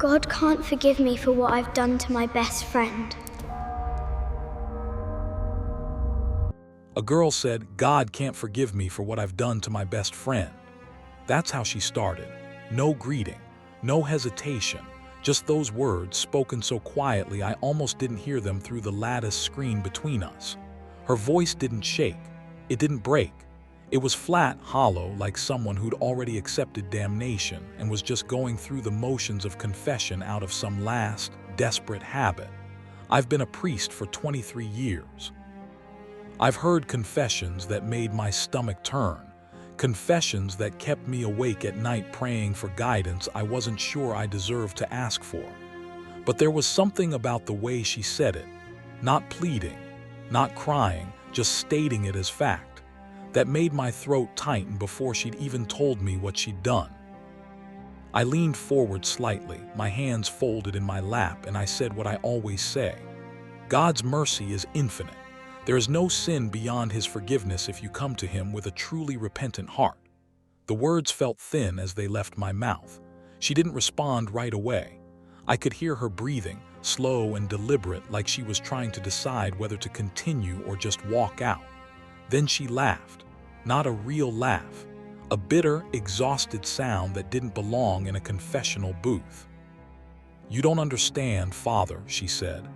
God can't forgive me for what I've done to my best friend. A girl said, "God can't forgive me for what I've done to my best friend." That's how she started. No greeting, no hesitation, just those words spoken so quietly I almost didn't hear them through the lattice screen between us. Her voice didn't shake. It didn't break. It was flat, hollow, like someone who'd already accepted damnation and was just going through the motions of confession out of some last, desperate habit. I've been a priest for 23 years. I've heard confessions that made my stomach turn, confessions that kept me awake at night praying for guidance I wasn't sure I deserved to ask for. But there was something about the way she said it, not pleading, not crying, just stating it as fact, that made my throat tighten before she'd even told me what she'd done. I leaned forward slightly, my hands folded in my lap, and I said what I always say. God's mercy is infinite. There is no sin beyond His forgiveness if you come to Him with a truly repentant heart. The words felt thin as they left my mouth. She didn't respond right away. I could hear her breathing, slow and deliberate, like she was trying to decide whether to continue or just walk out. Then she laughed. Not a real laugh. A bitter, exhausted sound that didn't belong in a confessional booth. "You don't understand, Father," she said.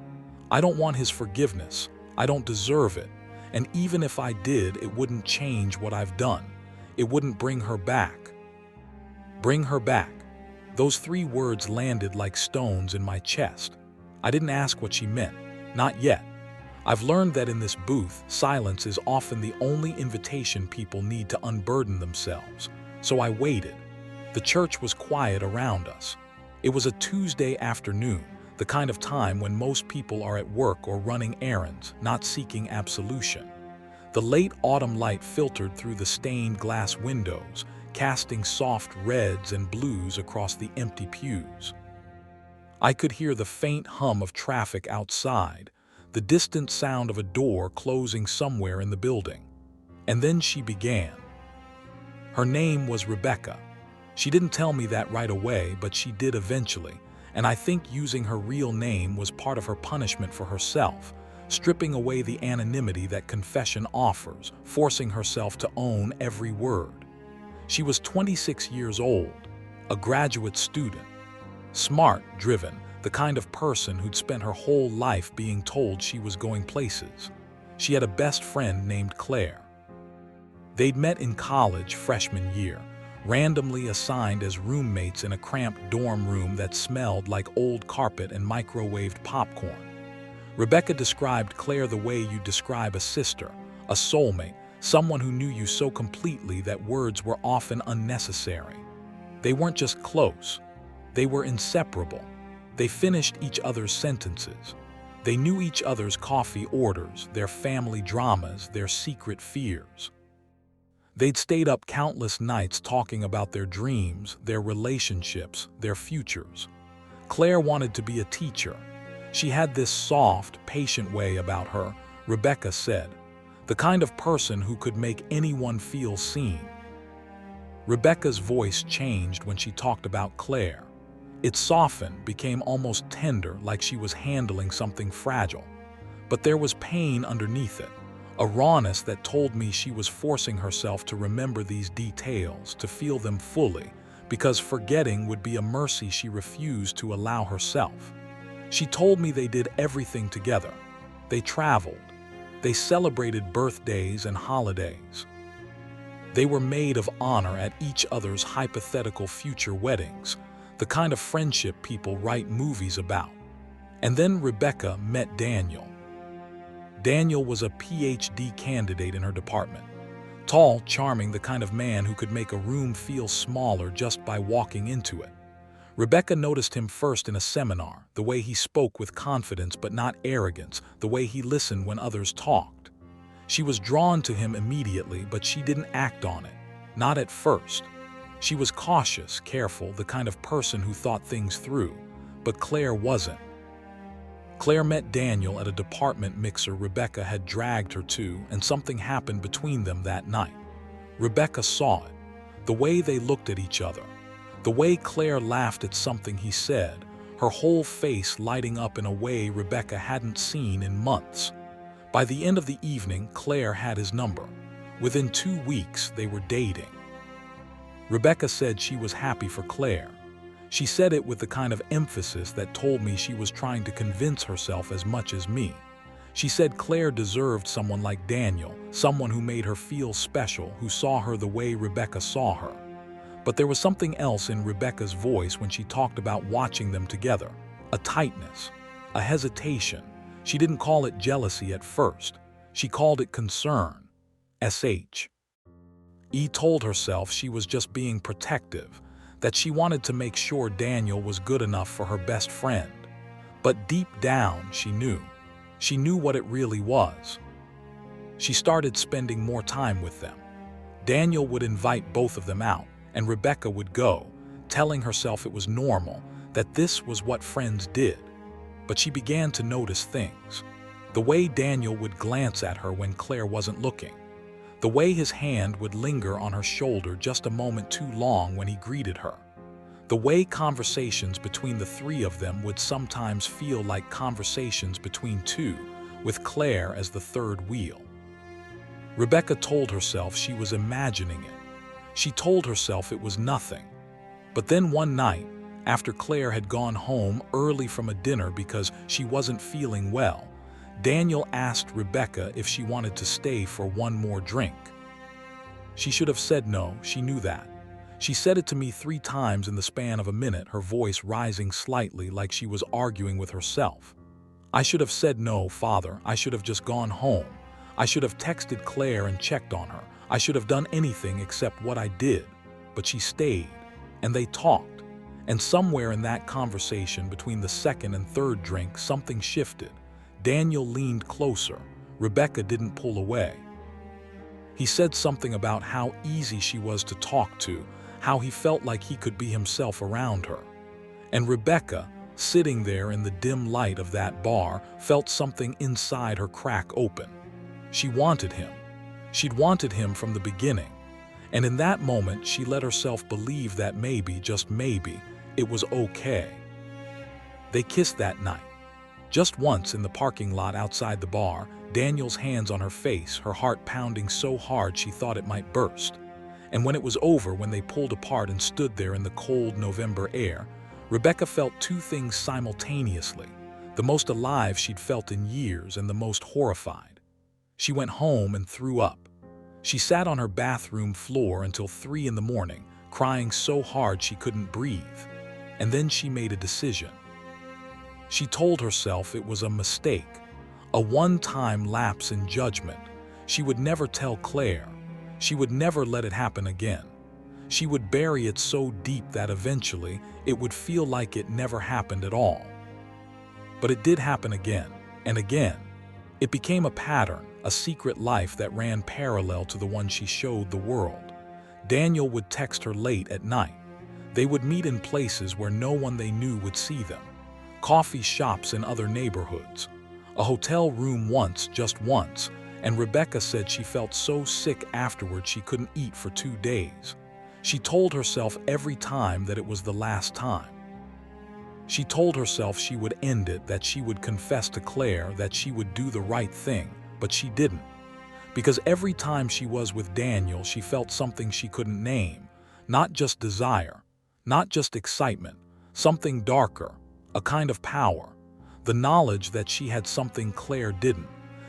"I don't want His forgiveness. I don't deserve it, and even if I did, it wouldn't change what I've done. It wouldn't bring her back." Bring her back. Those 3 words landed like stones in my chest. I didn't ask what she meant. Not yet. I've learned that in this booth, silence is often the only invitation people need to unburden themselves. So I waited. The church was quiet around us. It was a Tuesday afternoon, the kind of time when most people are at work or running errands, not seeking absolution. The late autumn light filtered through the stained glass windows, casting soft reds and blues across the empty pews. I could hear the faint hum of traffic outside, the distant sound of a door closing somewhere in the building. And then she began. Her name was Rebecca. She didn't tell me that right away, but she did eventually. And I think using her real name was part of her punishment for herself, stripping away the anonymity that confession offers, forcing herself to own every word. She was 26 years old, a graduate student, smart, driven, the kind of person who'd spent her whole life being told she was going places. She had a best friend named Claire. They'd met in college freshman year, randomly assigned as roommates in a cramped dorm room that smelled like old carpet and microwaved popcorn. Rebecca described Claire the way you describe a sister, a soulmate, someone who knew you so completely that words were often unnecessary. They weren't just close, they were inseparable. They finished each other's sentences. They knew each other's coffee orders, their family dramas, their secret fears. They'd stayed up countless nights talking about their dreams, their relationships, their futures. Claire wanted to be a teacher. She had this soft, patient way about her, Rebecca said, the kind of person who could make anyone feel seen. Rebecca's voice changed when she talked about Claire. It softened, became almost tender, like she was handling something fragile. But there was pain underneath it. A rawness that told me she was forcing herself to remember these details, to feel them fully, because forgetting would be a mercy she refused to allow herself. She told me they did everything together. They traveled. They celebrated birthdays and holidays. They were made of honor at each other's hypothetical future weddings, the kind of friendship people write movies about. And then Rebecca met Daniel. Daniel was a PhD candidate in her department. Tall, charming, the kind of man who could make a room feel smaller just by walking into it. Rebecca noticed him first in a seminar, the way he spoke with confidence but not arrogance, the way he listened when others talked. She was drawn to him immediately, but she didn't act on it. Not at first. She was cautious, careful, the kind of person who thought things through. But Claire wasn't. Claire met Daniel at a department mixer Rebecca had dragged her to, and something happened between them that night. Rebecca saw it. The way they looked at each other. The way Claire laughed at something he said, her whole face lighting up in a way Rebecca hadn't seen in months. By the end of the evening, Claire had his number. Within 2 weeks, they were dating. Rebecca said she was happy for Claire. She said it with the kind of emphasis that told me she was trying to convince herself as much as me. She said Claire deserved someone like Daniel, someone who made her feel special, who saw her the way Rebecca saw her. But there was something else in Rebecca's voice when she talked about watching them together. A tightness, a hesitation. She didn't call it jealousy at first. She called it concern. E told herself she was just being protective, that she wanted to make sure Daniel was good enough for her best friend. But deep down, she knew. She knew what it really was. She started spending more time with them. Daniel would invite both of them out, and Rebecca would go, telling herself it was normal, that this was what friends did. But she began to notice things. The way Daniel would glance at her when Claire wasn't looking. The way his hand would linger on her shoulder just a moment too long when he greeted her. The way conversations between the three of them would sometimes feel like conversations between two, with Claire as the third wheel. Rebecca told herself she was imagining it. She told herself it was nothing. But then one night, after Claire had gone home early from a dinner because she wasn't feeling well, Daniel asked Rebecca if she wanted to stay for one more drink. She should have said no, she knew that. She said it to me 3 times in the span of a minute, her voice rising slightly like she was arguing with herself. I should have said no, Father. I should have just gone home. I should have texted Claire and checked on her. I should have done anything except what I did. But she stayed, and they talked. And somewhere in that conversation between the second and third drink, something shifted. Daniel leaned closer. Rebecca didn't pull away. He said something about how easy she was to talk to, how he felt like he could be himself around her. And Rebecca, sitting there in the dim light of that bar, felt something inside her crack open. She wanted him. She'd wanted him from the beginning. And in that moment, she let herself believe that maybe, just maybe, it was okay. They kissed that night. Just once in the parking lot outside the bar, Daniel's hands on her face, her heart pounding so hard she thought it might burst. And when it was over, when they pulled apart and stood there in the cold November air, Rebecca felt 2 things simultaneously, the most alive she'd felt in years and the most horrified. She went home and threw up. She sat on her bathroom floor until 3 in the morning, crying so hard she couldn't breathe. And then she made a decision. She told herself it was a mistake, a one-time lapse in judgment. She would never tell Claire. She would never let it happen again. She would bury it so deep that eventually it would feel like it never happened at all. But it did happen again and again. It became a pattern, a secret life that ran parallel to the one she showed the world. Daniel would text her late at night. They would meet in places where no one they knew would see them. Coffee shops in other neighborhoods. A hotel room once, just once, and Rebecca said she felt so sick afterward she couldn't eat for 2 days. She told herself every time that it was the last time. She told herself she would end it, that she would confess to Claire, that she would do the right thing, but she didn't. Because every time she was with Daniel, she felt something she couldn't name. Not just desire, not just excitement, something darker, a kind of power. The knowledge that she had something Claire didn't,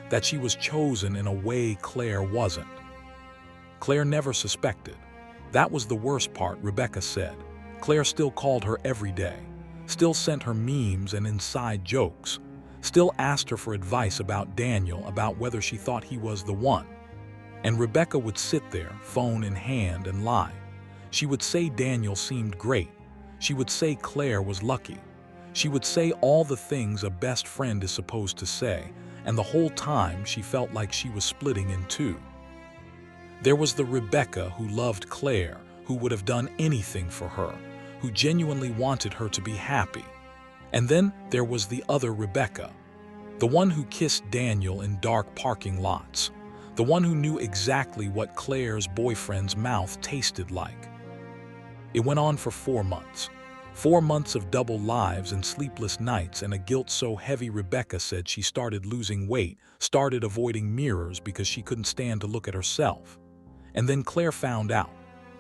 that she was chosen in a way Claire wasn't. Claire never suspected. That was the worst part, Rebecca said. Claire still called her every day, still sent her memes and inside jokes, still asked her for advice about Daniel, about whether she thought he was the one. And Rebecca would sit there, phone in hand, and lie. She would say Daniel seemed great. She would say Claire was lucky. She would say all the things a best friend is supposed to say, and the whole time she felt like she was splitting in 2. There was the Rebecca who loved Claire, who would have done anything for her, who genuinely wanted her to be happy. And then there was the other Rebecca, the one who kissed Daniel in dark parking lots, the one who knew exactly what Claire's boyfriend's mouth tasted like. It went on for 4 months. 4 months of double lives and sleepless nights and a guilt so heavy Rebecca said she started losing weight, started avoiding mirrors because she couldn't stand to look at herself. And then Claire found out,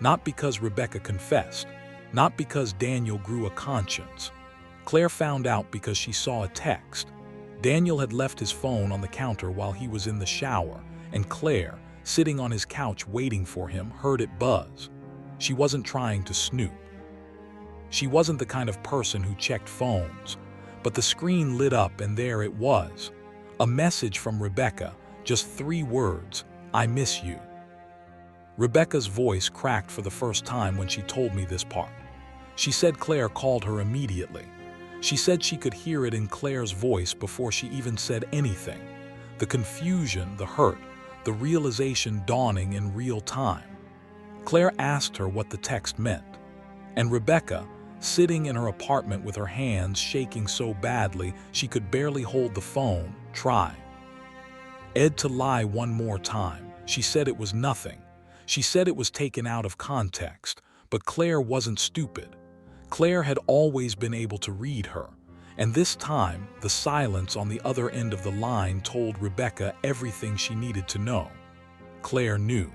not because Rebecca confessed, not because Daniel grew a conscience. Claire found out because she saw a text. Daniel had left his phone on the counter while he was in the shower, and Claire, sitting on his couch waiting for him, heard it buzz. She wasn't trying to snoop. She wasn't the kind of person who checked phones, but the screen lit up and there it was. A message from Rebecca, just 3 words, "I miss you." Rebecca's voice cracked for the first time when she told me this part. She said Claire called her immediately. She said she could hear it in Claire's voice before she even said anything. The confusion, the hurt, the realization dawning in real time. Claire asked her what the text meant. And Rebecca, sitting in her apartment with her hands shaking so badly she could barely hold the phone, tried. "Ed, to lie one more time." She said it was nothing. She said it was taken out of context, but Claire wasn't stupid. Claire had always been able to read her, and this time the silence on the other end of the line told Rebecca everything she needed to know. Claire knew.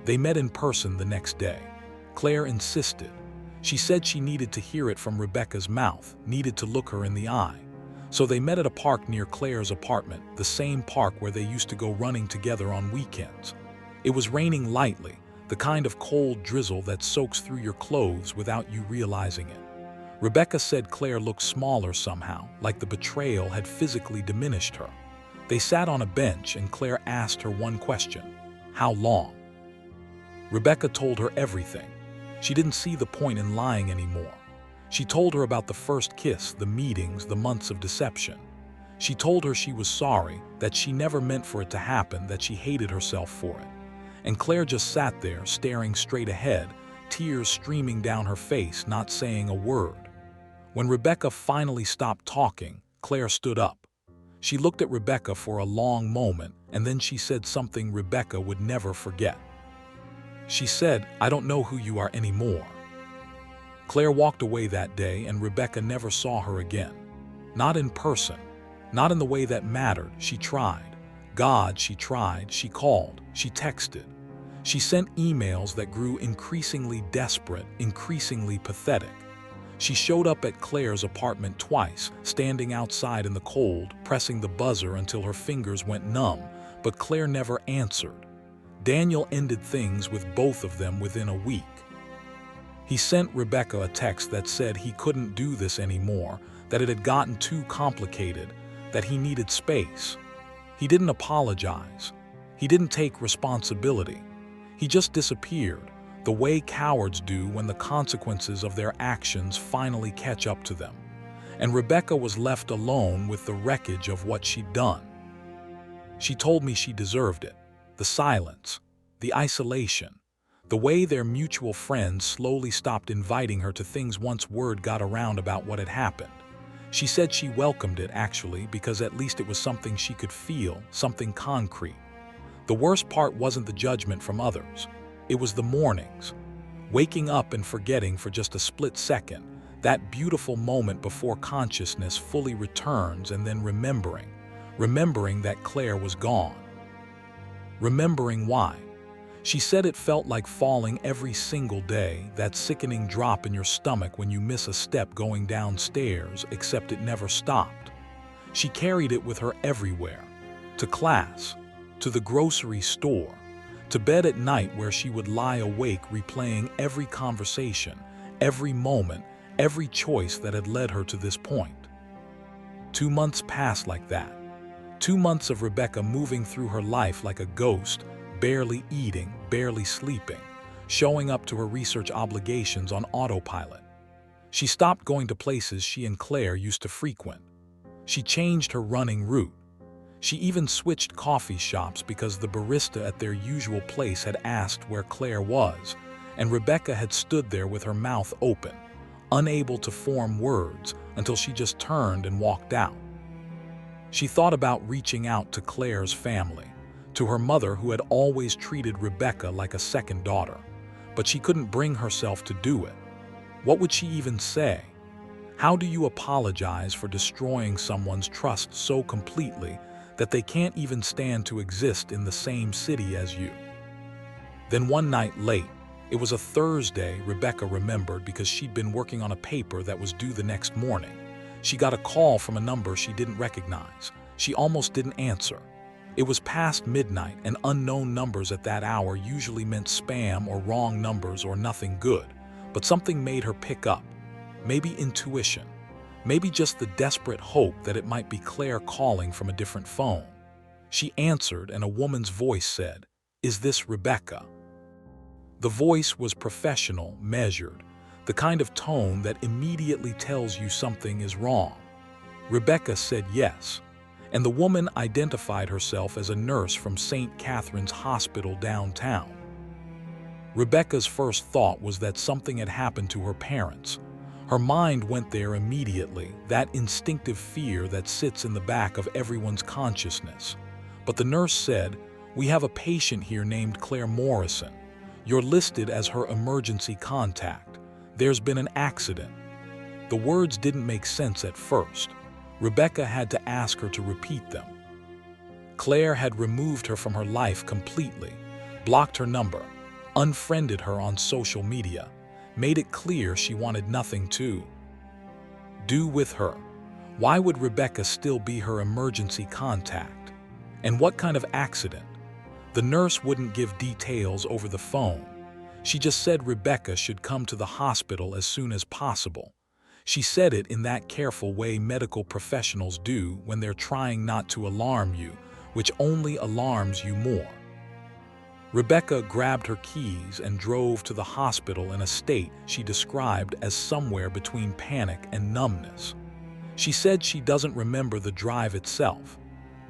They met in person the next day. Claire insisted. She said she needed to hear it from Rebecca's mouth, needed to look her in the eye. So they met at a park near Claire's apartment, the same park where they used to go running together on weekends. It was raining lightly, the kind of cold drizzle that soaks through your clothes without you realizing it. Rebecca said Claire looked smaller somehow, like the betrayal had physically diminished her. They sat on a bench and Claire asked her one question: "How long?" Rebecca told her everything. She didn't see the point in lying anymore. She told her about the first kiss, the meetings, the months of deception. She told her she was sorry, that she never meant for it to happen, that she hated herself for it. And Claire just sat there, staring straight ahead, tears streaming down her face, not saying a word. When Rebecca finally stopped talking, Claire stood up. She looked at Rebecca for a long moment, and then she said something Rebecca would never forget. She said, "I don't know who you are anymore." Claire walked away that day, and Rebecca never saw her again. Not in person, not in the way that mattered. She tried. God, she tried, she called, she texted. She sent emails that grew increasingly desperate, increasingly pathetic. She showed up at Claire's apartment twice, standing outside in the cold, pressing the buzzer until her fingers went numb, but Claire never answered. Daniel ended things with both of them within a week. He sent Rebecca a text that said he couldn't do this anymore, that it had gotten too complicated, that he needed space. He didn't apologize. He didn't take responsibility. He just disappeared, the way cowards do when the consequences of their actions finally catch up to them. And Rebecca was left alone with the wreckage of what she'd done. She told me she deserved it. The silence, the isolation, the way their mutual friends slowly stopped inviting her to things once word got around about what had happened. She said she welcomed it, actually, because at least it was something she could feel, something concrete. The worst part wasn't the judgment from others. It was the mornings. Waking up and forgetting for just a split second, that beautiful moment before consciousness fully returns, and then remembering that Claire was gone. Remembering why. She said it felt like falling every single day, that sickening drop in your stomach when you miss a step going downstairs, except it never stopped. She carried it with her everywhere. To class, to the grocery store, to bed at night where she would lie awake replaying every conversation, every moment, every choice that had led her to this point. 2 months passed like that. 2 months of Rebecca moving through her life like a ghost, barely eating, barely sleeping, showing up to her research obligations on autopilot. She stopped going to places she and Claire used to frequent. She changed her running route. She even switched coffee shops because the barista at their usual place had asked where Claire was, and Rebecca had stood there with her mouth open, unable to form words until she just turned and walked out. She thought about reaching out to Claire's family, to her mother who had always treated Rebecca like a second daughter, but she couldn't bring herself to do it. What would she even say? How do you apologize for destroying someone's trust so completely that they can't even stand to exist in the same city as you? Then one night late, it was a Thursday, Rebecca remembered because she'd been working on a paper that was due the next morning. She got a call from a number she didn't recognize. She almost didn't answer. It was past midnight, and unknown numbers at that hour usually meant spam or wrong numbers or nothing good. But something made her pick up. Maybe intuition. Maybe just the desperate hope that it might be Claire calling from a different phone. She answered, and a woman's voice said, "Is this Rebecca?" The voice was professional, measured, the kind of tone that immediately tells you something is wrong. Rebecca said yes, and the woman identified herself as a nurse from St. Catherine's Hospital downtown. Rebecca's first thought was that something had happened to her parents. Her mind went there immediately, that instinctive fear that sits in the back of everyone's consciousness. But the nurse said, "We have a patient here named Claire Morrison. You're listed as her emergency contact. There's been an accident." The words didn't make sense at first. Rebecca had to ask her to repeat them. Claire had removed her from her life completely, blocked her number, unfriended her on social media, made it clear she wanted nothing to do with her. Why would Rebecca still be her emergency contact? And what kind of accident? The nurse wouldn't give details over the phone. She just said Rebecca should come to the hospital as soon as possible. She said it in that careful way medical professionals do when they're trying not to alarm you, which only alarms you more. Rebecca grabbed her keys and drove to the hospital in a state she described as somewhere between panic and numbness. She said she doesn't remember the drive itself,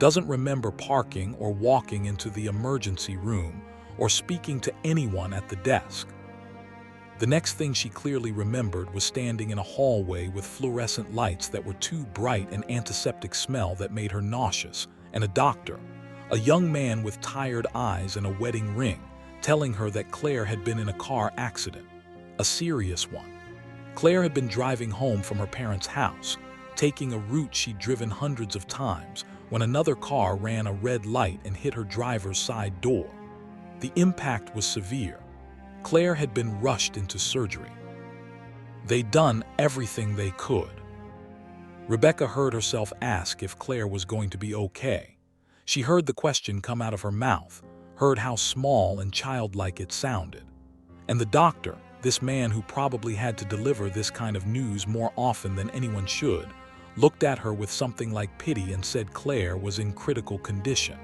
doesn't remember parking or walking into the emergency room or speaking to anyone at the desk. The next thing she clearly remembered was standing in a hallway with fluorescent lights that were too bright and antiseptic smell that made her nauseous, and a doctor, a young man with tired eyes and a wedding ring, telling her that Claire had been in a car accident, a serious one. Claire had been driving home from her parents' house, taking a route she'd driven hundreds of times, when another car ran a red light and hit her driver's side door. The impact was severe. Claire had been rushed into surgery. They'd done everything they could. Rebecca heard herself ask if Claire was going to be okay. She heard the question come out of her mouth, heard how small and childlike it sounded. And the doctor, this man who probably had to deliver this kind of news more often than anyone should, looked at her with something like pity and said Claire was in critical condition.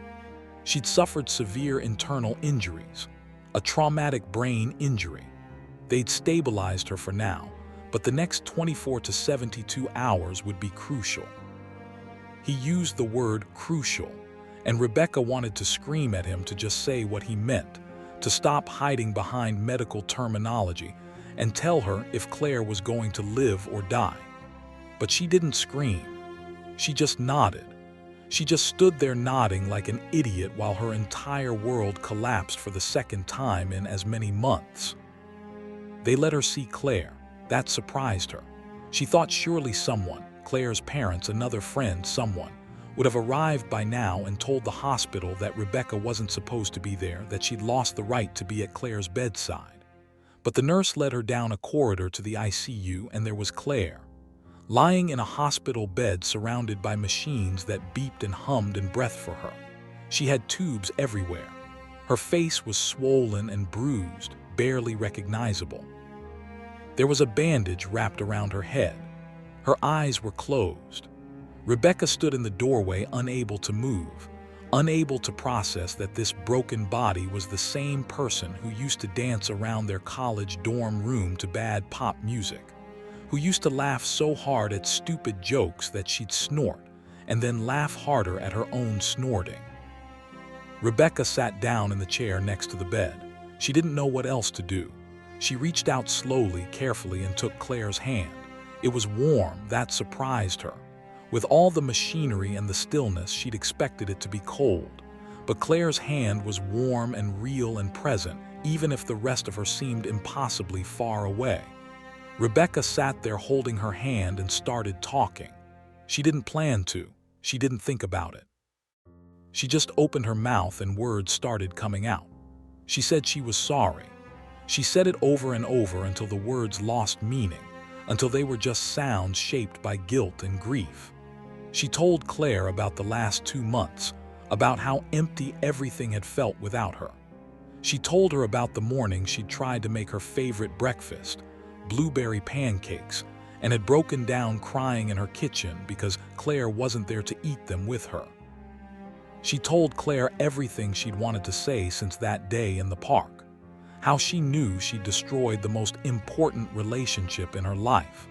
She'd suffered severe internal injuries, a traumatic brain injury. They'd stabilized her for now, but the next 24 to 72 hours would be crucial. He used the word crucial, and Rebecca wanted to scream at him to just say what he meant, to stop hiding behind medical terminology and tell her if Claire was going to live or die. But she didn't scream. She just nodded. She just stood there nodding like an idiot while her entire world collapsed for the second time in as many months. They let her see Claire. That surprised her. She thought surely someone, Claire's parents, another friend, someone, would have arrived by now and told the hospital that Rebecca wasn't supposed to be there, that she'd lost the right to be at Claire's bedside. But the nurse led her down a corridor to the ICU, and there was Claire, lying in a hospital bed surrounded by machines that beeped and hummed and breathed for her. She had tubes everywhere. Her face was swollen and bruised, barely recognizable. There was a bandage wrapped around her head. Her eyes were closed. Rebecca stood in the doorway, unable to move, unable to process that this broken body was the same person who used to dance around their college dorm room to bad pop music, who used to laugh so hard at stupid jokes that she'd snort and then laugh harder at her own snorting. Rebecca sat down in the chair next to the bed. She didn't know what else to do. She reached out slowly, carefully, and took Claire's hand. It was warm. That surprised her. With all the machinery and the stillness, she'd expected it to be cold. But Claire's hand was warm and real and present, even if the rest of her seemed impossibly far away. Rebecca sat there holding her hand and started talking. She didn't plan to. She didn't think about it. She just opened her mouth and words started coming out. She said she was sorry. She said it over and over until the words lost meaning, until they were just sounds shaped by guilt and grief. She told Claire about the last 2 months, about how empty everything had felt without her. She told her about the morning she'd tried to make her favorite breakfast, blueberry pancakes, and had broken down crying in her kitchen because Claire wasn't there to eat them with her. She told Claire everything she'd wanted to say since that day in the park, how she knew she'd destroyed the most important relationship in her life,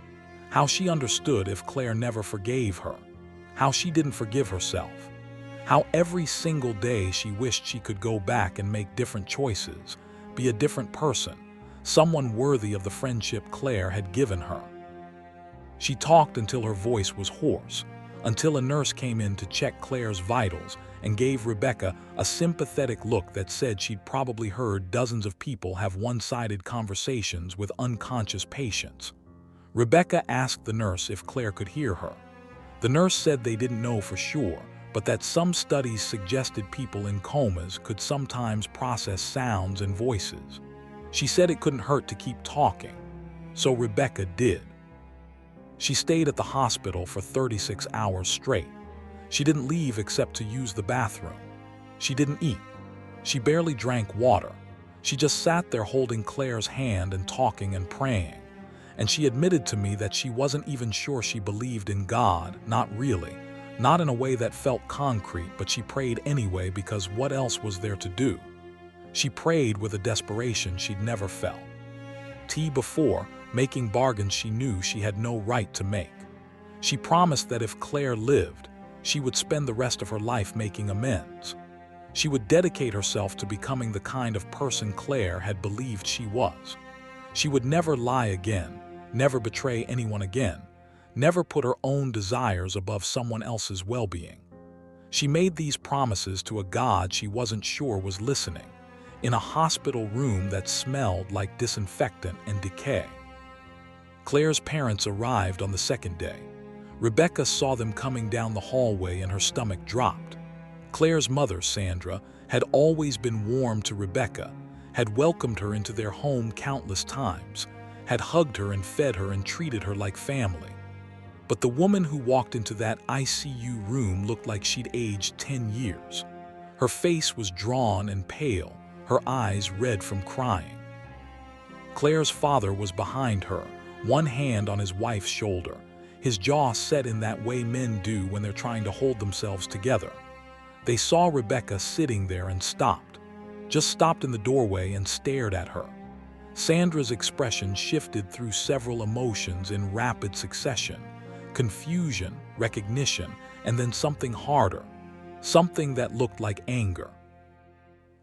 how she understood if Claire never forgave her, how she didn't forgive herself, how every single day she wished she could go back and make different choices, be a different person, someone worthy of the friendship Claire had given her. She talked until her voice was hoarse, until a nurse came in to check Claire's vitals and gave Rebecca a sympathetic look that said she'd probably heard dozens of people have one-sided conversations with unconscious patients. Rebecca asked the nurse if Claire could hear her. The nurse said they didn't know for sure, but that some studies suggested people in comas could sometimes process sounds and voices. She said it couldn't hurt to keep talking, so Rebecca did. She stayed at the hospital for 36 hours straight. She didn't leave except to use the bathroom. She didn't eat. She barely drank water. She just sat there holding Claire's hand and talking and praying. And she admitted to me that she wasn't even sure she believed in God, not really. Not in a way that felt concrete, but she prayed anyway because what else was there to do? She prayed with a desperation she'd never felt. Before, making bargains she knew she had no right to make. She promised that if Claire lived, she would spend the rest of her life making amends. She would dedicate herself to becoming the kind of person Claire had believed she was. She would never lie again, never betray anyone again, never put her own desires above someone else's well-being. She made these promises to a God she wasn't sure was listening, in a hospital room that smelled like disinfectant and decay. Claire's parents arrived on the second day. Rebecca saw them coming down the hallway and her stomach dropped. Claire's mother, Sandra, had always been warm to Rebecca, had welcomed her into their home countless times, had hugged her and fed her and treated her like family. But the woman who walked into that ICU room looked like she'd aged 10 years. Her face was drawn and pale, her eyes red from crying. Claire's father was behind her, one hand on his wife's shoulder, his jaw set in that way men do when they're trying to hold themselves together. They saw Rebecca sitting there and stopped, just stopped in the doorway and stared at her. Sandra's expression shifted through several emotions in rapid succession: confusion, recognition, and then something harder, something that looked like anger.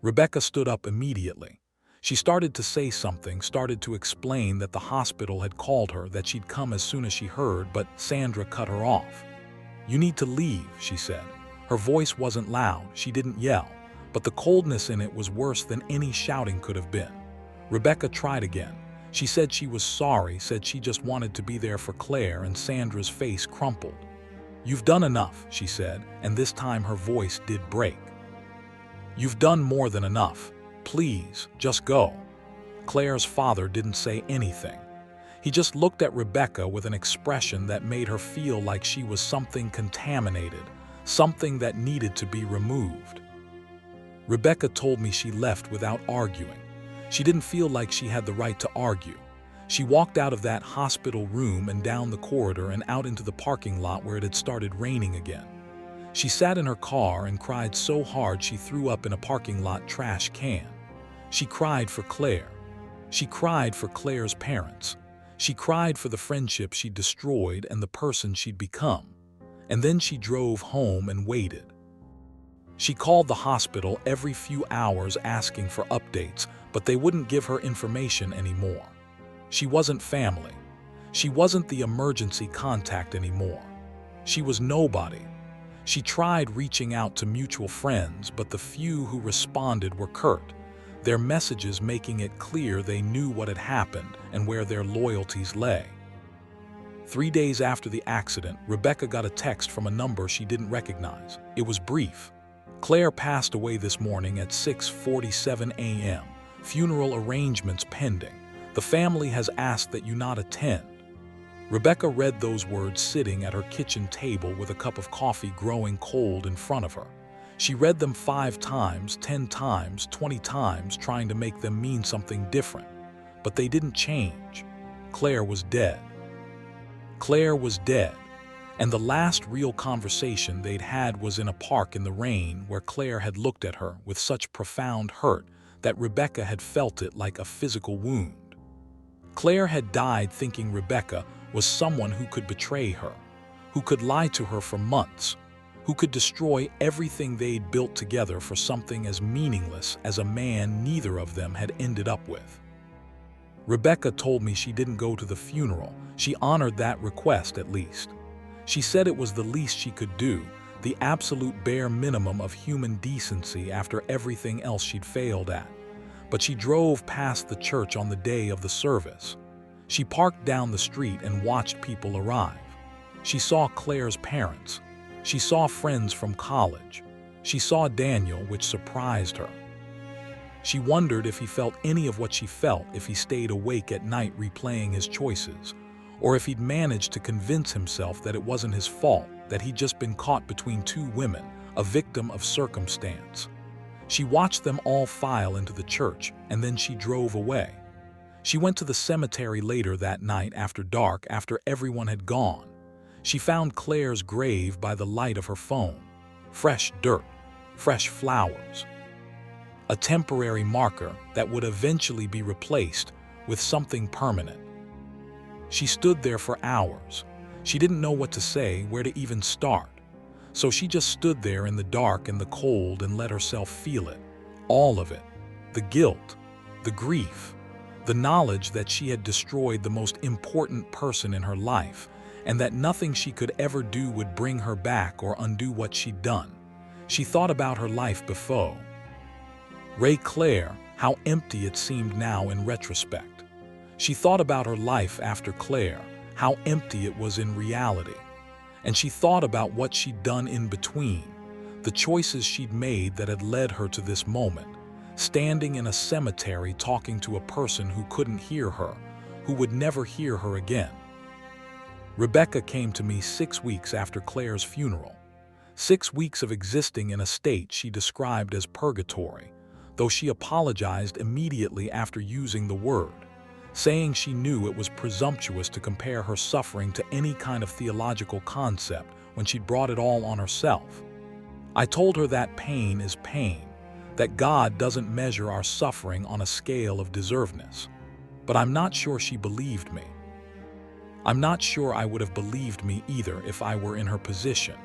Rebecca stood up immediately. She started to say something, started to explain that the hospital had called her, that she'd come as soon as she heard, but Sandra cut her off. "You need to leave," she said. Her voice wasn't loud, she didn't yell, but the coldness in it was worse than any shouting could have been. Rebecca tried again. She said she was sorry, said she just wanted to be there for Claire, and Sandra's face crumpled. "You've done enough," she said, and this time her voice did break. "You've done more than enough. Please, just go." Claire's father didn't say anything. He just looked at Rebecca with an expression that made her feel like she was something contaminated, something that needed to be removed. Rebecca told me she left without arguing. She didn't feel like she had the right to argue. She walked out of that hospital room and down the corridor and out into the parking lot where it had started raining again. She sat in her car and cried so hard she threw up in a parking lot trash can. She cried for Claire. She cried for Claire's parents. She cried for the friendship she'd destroyed and the person she'd become. And then she drove home and waited. She called the hospital every few hours asking for updates, but they wouldn't give her information anymore. She wasn't family. She wasn't the emergency contact anymore. She was nobody. She tried reaching out to mutual friends, but the few who responded were curt. their messages making it clear they knew what had happened and where their loyalties lay. 3 days after the accident, Rebecca got a text from a number she didn't recognize. It was brief. Claire passed away this morning at 6:47 a.m. Funeral arrangements pending. The family has asked that you not attend. Rebecca read those words sitting at her kitchen table with a cup of coffee growing cold in front of her. She read them 5 times, 10 times, 20 times, trying to make them mean something different. But they didn't change. Claire was dead. Claire was dead, and the last real conversation they'd had was in a park in the rain where Claire had looked at her with such profound hurt that Rebecca had felt it like a physical wound. Claire had died thinking Rebecca was someone who could betray her, who could lie to her for months, who could destroy everything they'd built together for something as meaningless as a man neither of them had ended up with. Rebecca told me she didn't go to the funeral. She honored that request at least. She said it was the least she could do, the absolute bare minimum of human decency after everything else she'd failed at. But she drove past the church on the day of the service. She parked down the street and watched people arrive. She saw Claire's parents. She saw friends from college. She saw Daniel, which surprised her. She wondered if he felt any of what she felt if he stayed awake at night replaying his choices, or if he'd managed to convince himself that it wasn't his fault, that he'd just been caught between 2 women, a victim of circumstance. She watched them all file into the church, and then she drove away. She went to the cemetery later that night after dark, after everyone had gone. She found Claire's grave by the light of her phone. Fresh dirt, fresh flowers. A temporary marker that would eventually be replaced with something permanent. She stood there for hours. She didn't know what to say, where to even start. So she just stood there in the dark and the cold and let herself feel it. All of it. The guilt, the grief, the knowledge that she had destroyed the most important person in her life, and that nothing she could ever do would bring her back or undo what she'd done. She thought about her life before. Claire, how empty it seemed now in retrospect. She thought about her life after Claire, how empty it was in reality. And she thought about what she'd done in between, the choices she'd made that had led her to this moment, standing in a cemetery talking to a person who couldn't hear her, who would never hear her again. Rebecca came to me 6 weeks after Claire's funeral. 6 weeks of existing in a state she described as purgatory, though she apologized immediately after using the word, saying she knew it was presumptuous to compare her suffering to any kind of theological concept when she'd brought it all on herself. I told her that pain is pain, that God doesn't measure our suffering on a scale of deservedness. But I'm not sure she believed me. I'm not sure I would have believed me either if I were in her position.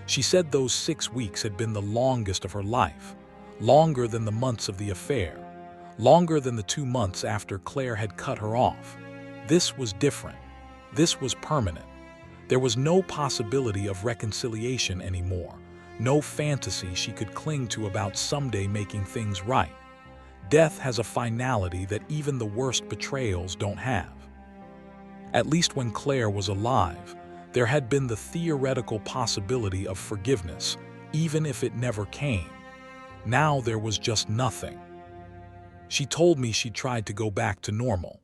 She said those 6 weeks had been the longest of her life, longer than the months of the affair, longer than the 2 months after Claire had cut her off. This was different. This was permanent. There was no possibility of reconciliation anymore, no fantasy she could cling to about someday making things right. Death has a finality that even the worst betrayals don't have. At least when Claire was alive, there had been the theoretical possibility of forgiveness, even if it never came. Now there was just nothing. She told me she tried to go back to normal.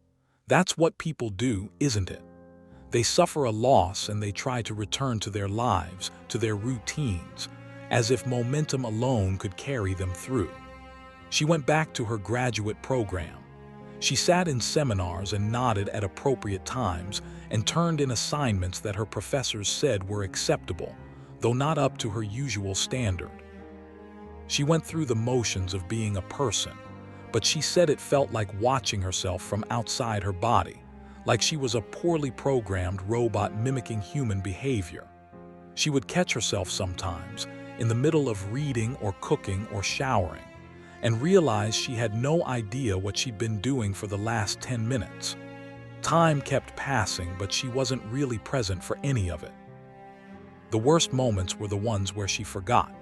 That's what people do, isn't it? They suffer a loss and they try to return to their lives, to their routines, as if momentum alone could carry them through. She went back to her graduate program. She sat in seminars and nodded at appropriate times and turned in assignments that her professors said were acceptable, though not up to her usual standard. She went through the motions of being a person, but she said it felt like watching herself from outside her body, like she was a poorly programmed robot mimicking human behavior. She would catch herself sometimes, in the middle of reading or cooking or showering, and realize she had no idea what she'd been doing for the last 10 minutes. Time kept passing, but she wasn't really present for any of it. The worst moments were the ones where she forgot.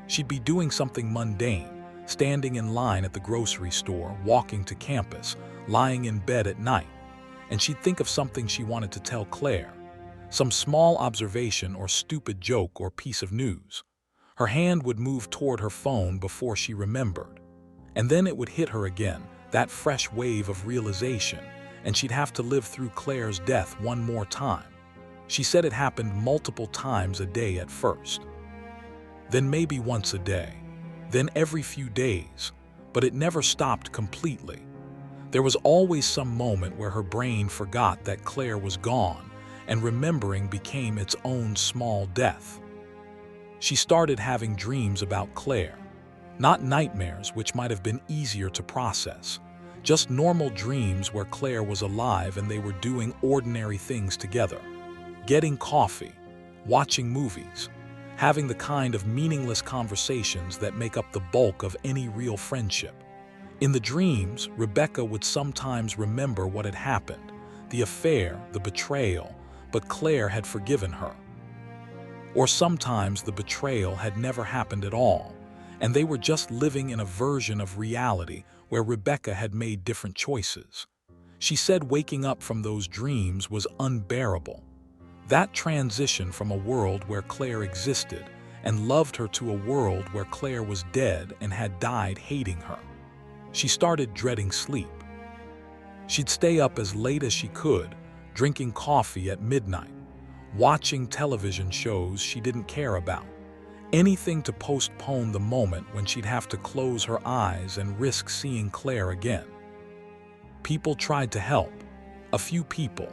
She'd be doing something mundane, standing in line at the grocery store, walking to campus, lying in bed at night. And she'd think of something she wanted to tell Claire, some small observation or stupid joke or piece of news. Her hand would move toward her phone before she remembered. And then it would hit her again, that fresh wave of realization, and she'd have to live through Claire's death one more time. She said it happened multiple times a day at first. Then maybe once a day. Then every few days. But it never stopped completely. There was always some moment where her brain forgot that Claire was gone, and remembering became its own small death. She started having dreams about Claire. Not nightmares, which might have been easier to process. Just normal dreams where Claire was alive and they were doing ordinary things together. Getting coffee, watching movies, having the kind of meaningless conversations that make up the bulk of any real friendship. In the dreams, Rebecca would sometimes remember what had happened, the affair, the betrayal, but Claire had forgiven her. Or sometimes the betrayal had never happened at all, and they were just living in a version of reality where Rebecca had made different choices. She said waking up from those dreams was unbearable. That transition from a world where Claire existed and loved her to a world where Claire was dead and had died hating her. She started dreading sleep. She'd stay up as late as she could, drinking coffee at midnight, watching television shows she didn't care about, anything to postpone the moment when she'd have to close her eyes and risk seeing Claire again. People tried to help, a few people.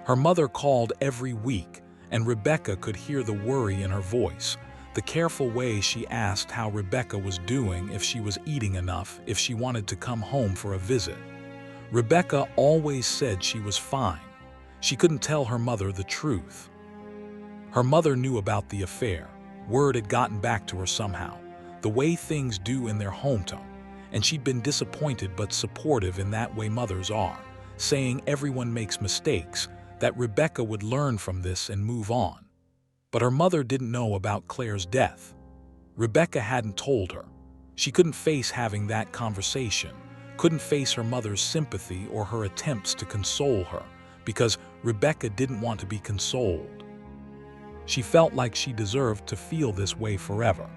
Her mother called every week, and Rebecca could hear the worry in her voice, the careful way she asked how Rebecca was doing, if she was eating enough, if she wanted to come home for a visit. Rebecca always said she was fine. She couldn't tell her mother the truth. Her mother knew about the affair. Word had gotten back to her somehow, the way things do in their hometown, and she'd been disappointed but supportive in that way mothers are, saying everyone makes mistakes, that Rebecca would learn from this and move on. But her mother didn't know about Claire's death. Rebecca hadn't told her. She couldn't face having that conversation, couldn't face her mother's sympathy or her attempts to console her, because Rebecca didn't want to be consoled. She felt like she deserved to feel this way forever.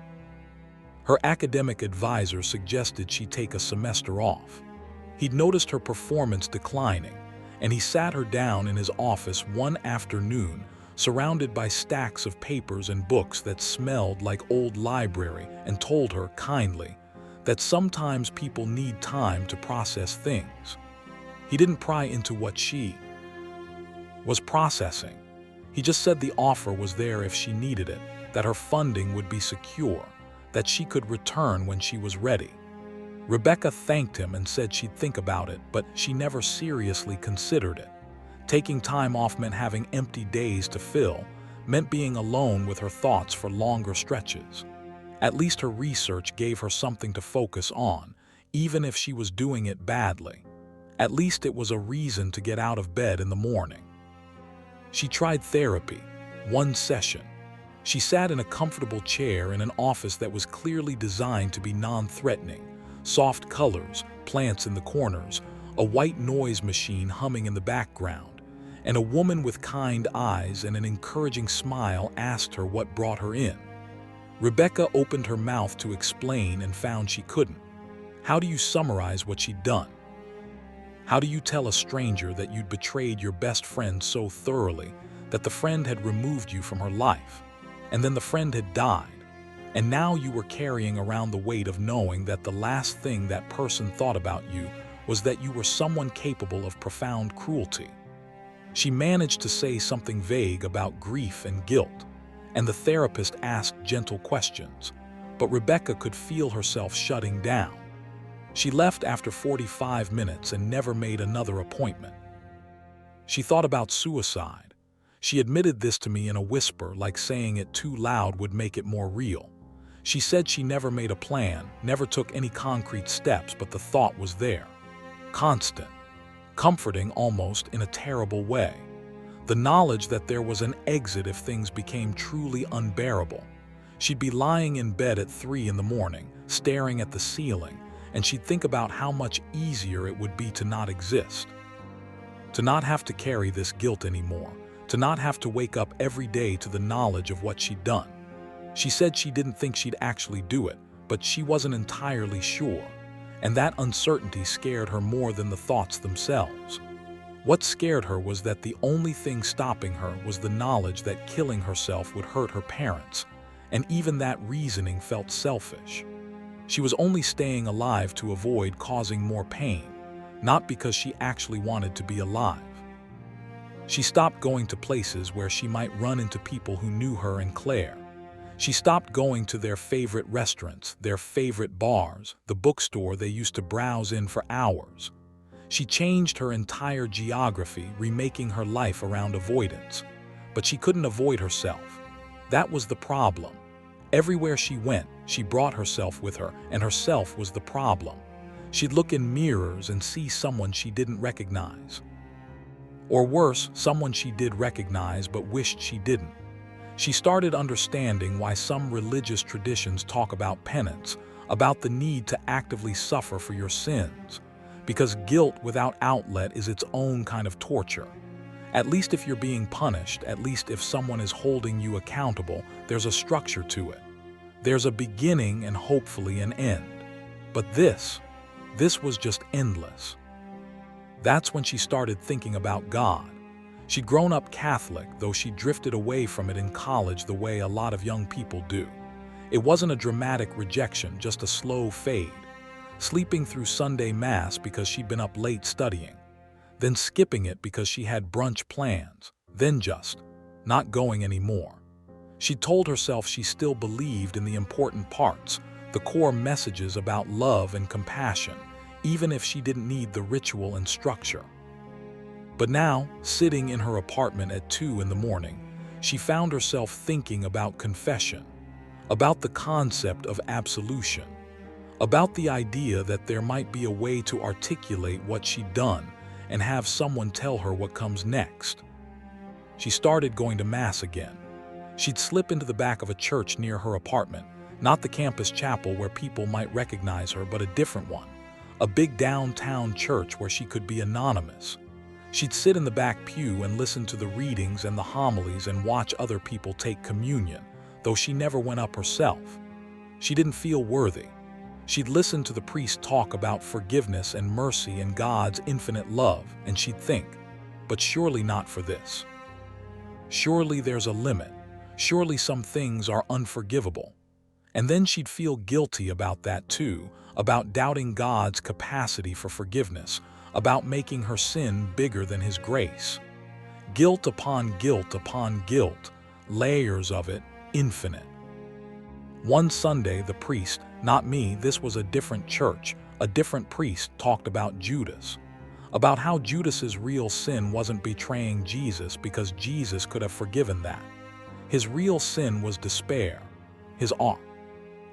Her academic advisor suggested she take a semester off. He'd noticed her performance declining, and he sat her down in his office one afternoon, surrounded by stacks of papers and books that smelled like old library, and told her kindly that sometimes people need time to process things. He didn't pry into what she was processing. He just said the offer was there if she needed it, that her funding would be secure, that she could return when she was ready. Rebecca thanked him and said she'd think about it, but she never seriously considered it. Taking time off meant having empty days to fill, meant being alone with her thoughts for longer stretches. At least her research gave her something to focus on, even if she was doing it badly. At least it was a reason to get out of bed in the morning. She tried therapy, one session. She sat in a comfortable chair in an office that was clearly designed to be non-threatening. Soft colors, plants in the corners, a white noise machine humming in the background, and a woman with kind eyes and an encouraging smile asked her what brought her in. Rebecca opened her mouth to explain and found she couldn't. How do you summarize what she'd done? How do you tell a stranger that you'd betrayed your best friend so thoroughly that the friend had removed you from her life, and then the friend had died? And now you were carrying around the weight of knowing that the last thing that person thought about you was that you were someone capable of profound cruelty. She managed to say something vague about grief and guilt, and the therapist asked gentle questions, but Rebecca could feel herself shutting down. She left after 45 minutes and never made another appointment. She thought about suicide. She admitted this to me in a whisper, like saying it too loud would make it more real. She said she never made a plan, never took any concrete steps, but the thought was there. Constant. Comforting almost in a terrible way. The knowledge that there was an exit if things became truly unbearable. She'd be lying in bed at 3 in the morning, staring at the ceiling, and she'd think about how much easier it would be to not exist. To not have to carry this guilt anymore, to not have to wake up every day to the knowledge of what she'd done. She said she didn't think she'd actually do it, but she wasn't entirely sure, and that uncertainty scared her more than the thoughts themselves. What scared her was that the only thing stopping her was the knowledge that killing herself would hurt her parents, and even that reasoning felt selfish. She was only staying alive to avoid causing more pain, not because she actually wanted to be alive. She stopped going to places where she might run into people who knew her and Claire. She stopped going to their favorite restaurants, their favorite bars, the bookstore they used to browse in for hours. She changed her entire geography, remaking her life around avoidance. But she couldn't avoid herself. That was the problem. Everywhere she went, she brought herself with her, and herself was the problem. She'd look in mirrors and see someone she didn't recognize. Or worse, someone she did recognize but wished she didn't. She started understanding why some religious traditions talk about penance, about the need to actively suffer for your sins. Because guilt without outlet is its own kind of torture. At least if you're being punished, at least if someone is holding you accountable, there's a structure to it. There's a beginning and hopefully an end. But this was just endless. That's when she started thinking about God. She'd grown up Catholic, though she drifted away from it in college the way a lot of young people do. It wasn't a dramatic rejection, just a slow fade. Sleeping through Sunday Mass because she'd been up late studying, then skipping it because she had brunch plans, then just not going anymore. She told herself she still believed in the important parts, the core messages about love and compassion, even if she didn't need the ritual and structure. But now, sitting in her apartment at 2 in the morning, she found herself thinking about confession, about the concept of absolution, about the idea that there might be a way to articulate what she'd done and have someone tell her what comes next. She started going to Mass again. She'd slip into the back of a church near her apartment, not the campus chapel where people might recognize her, but a different one, a big downtown church where she could be anonymous. She'd sit in the back pew and listen to the readings and the homilies and watch other people take communion, though she never went up herself. She didn't feel worthy. She'd listen to the priest talk about forgiveness and mercy and God's infinite love, and she'd think, but surely not for this. Surely there's a limit. Surely some things are unforgivable. And then she'd feel guilty about that too, about doubting God's capacity for forgiveness, about making her sin bigger than His grace. Guilt upon guilt upon guilt, layers of it, infinite. One Sunday, the priest, not me, this was a different church, a different priest, talked about Judas. About how Judas's real sin wasn't betraying Jesus because Jesus could have forgiven that. His real sin was despair. His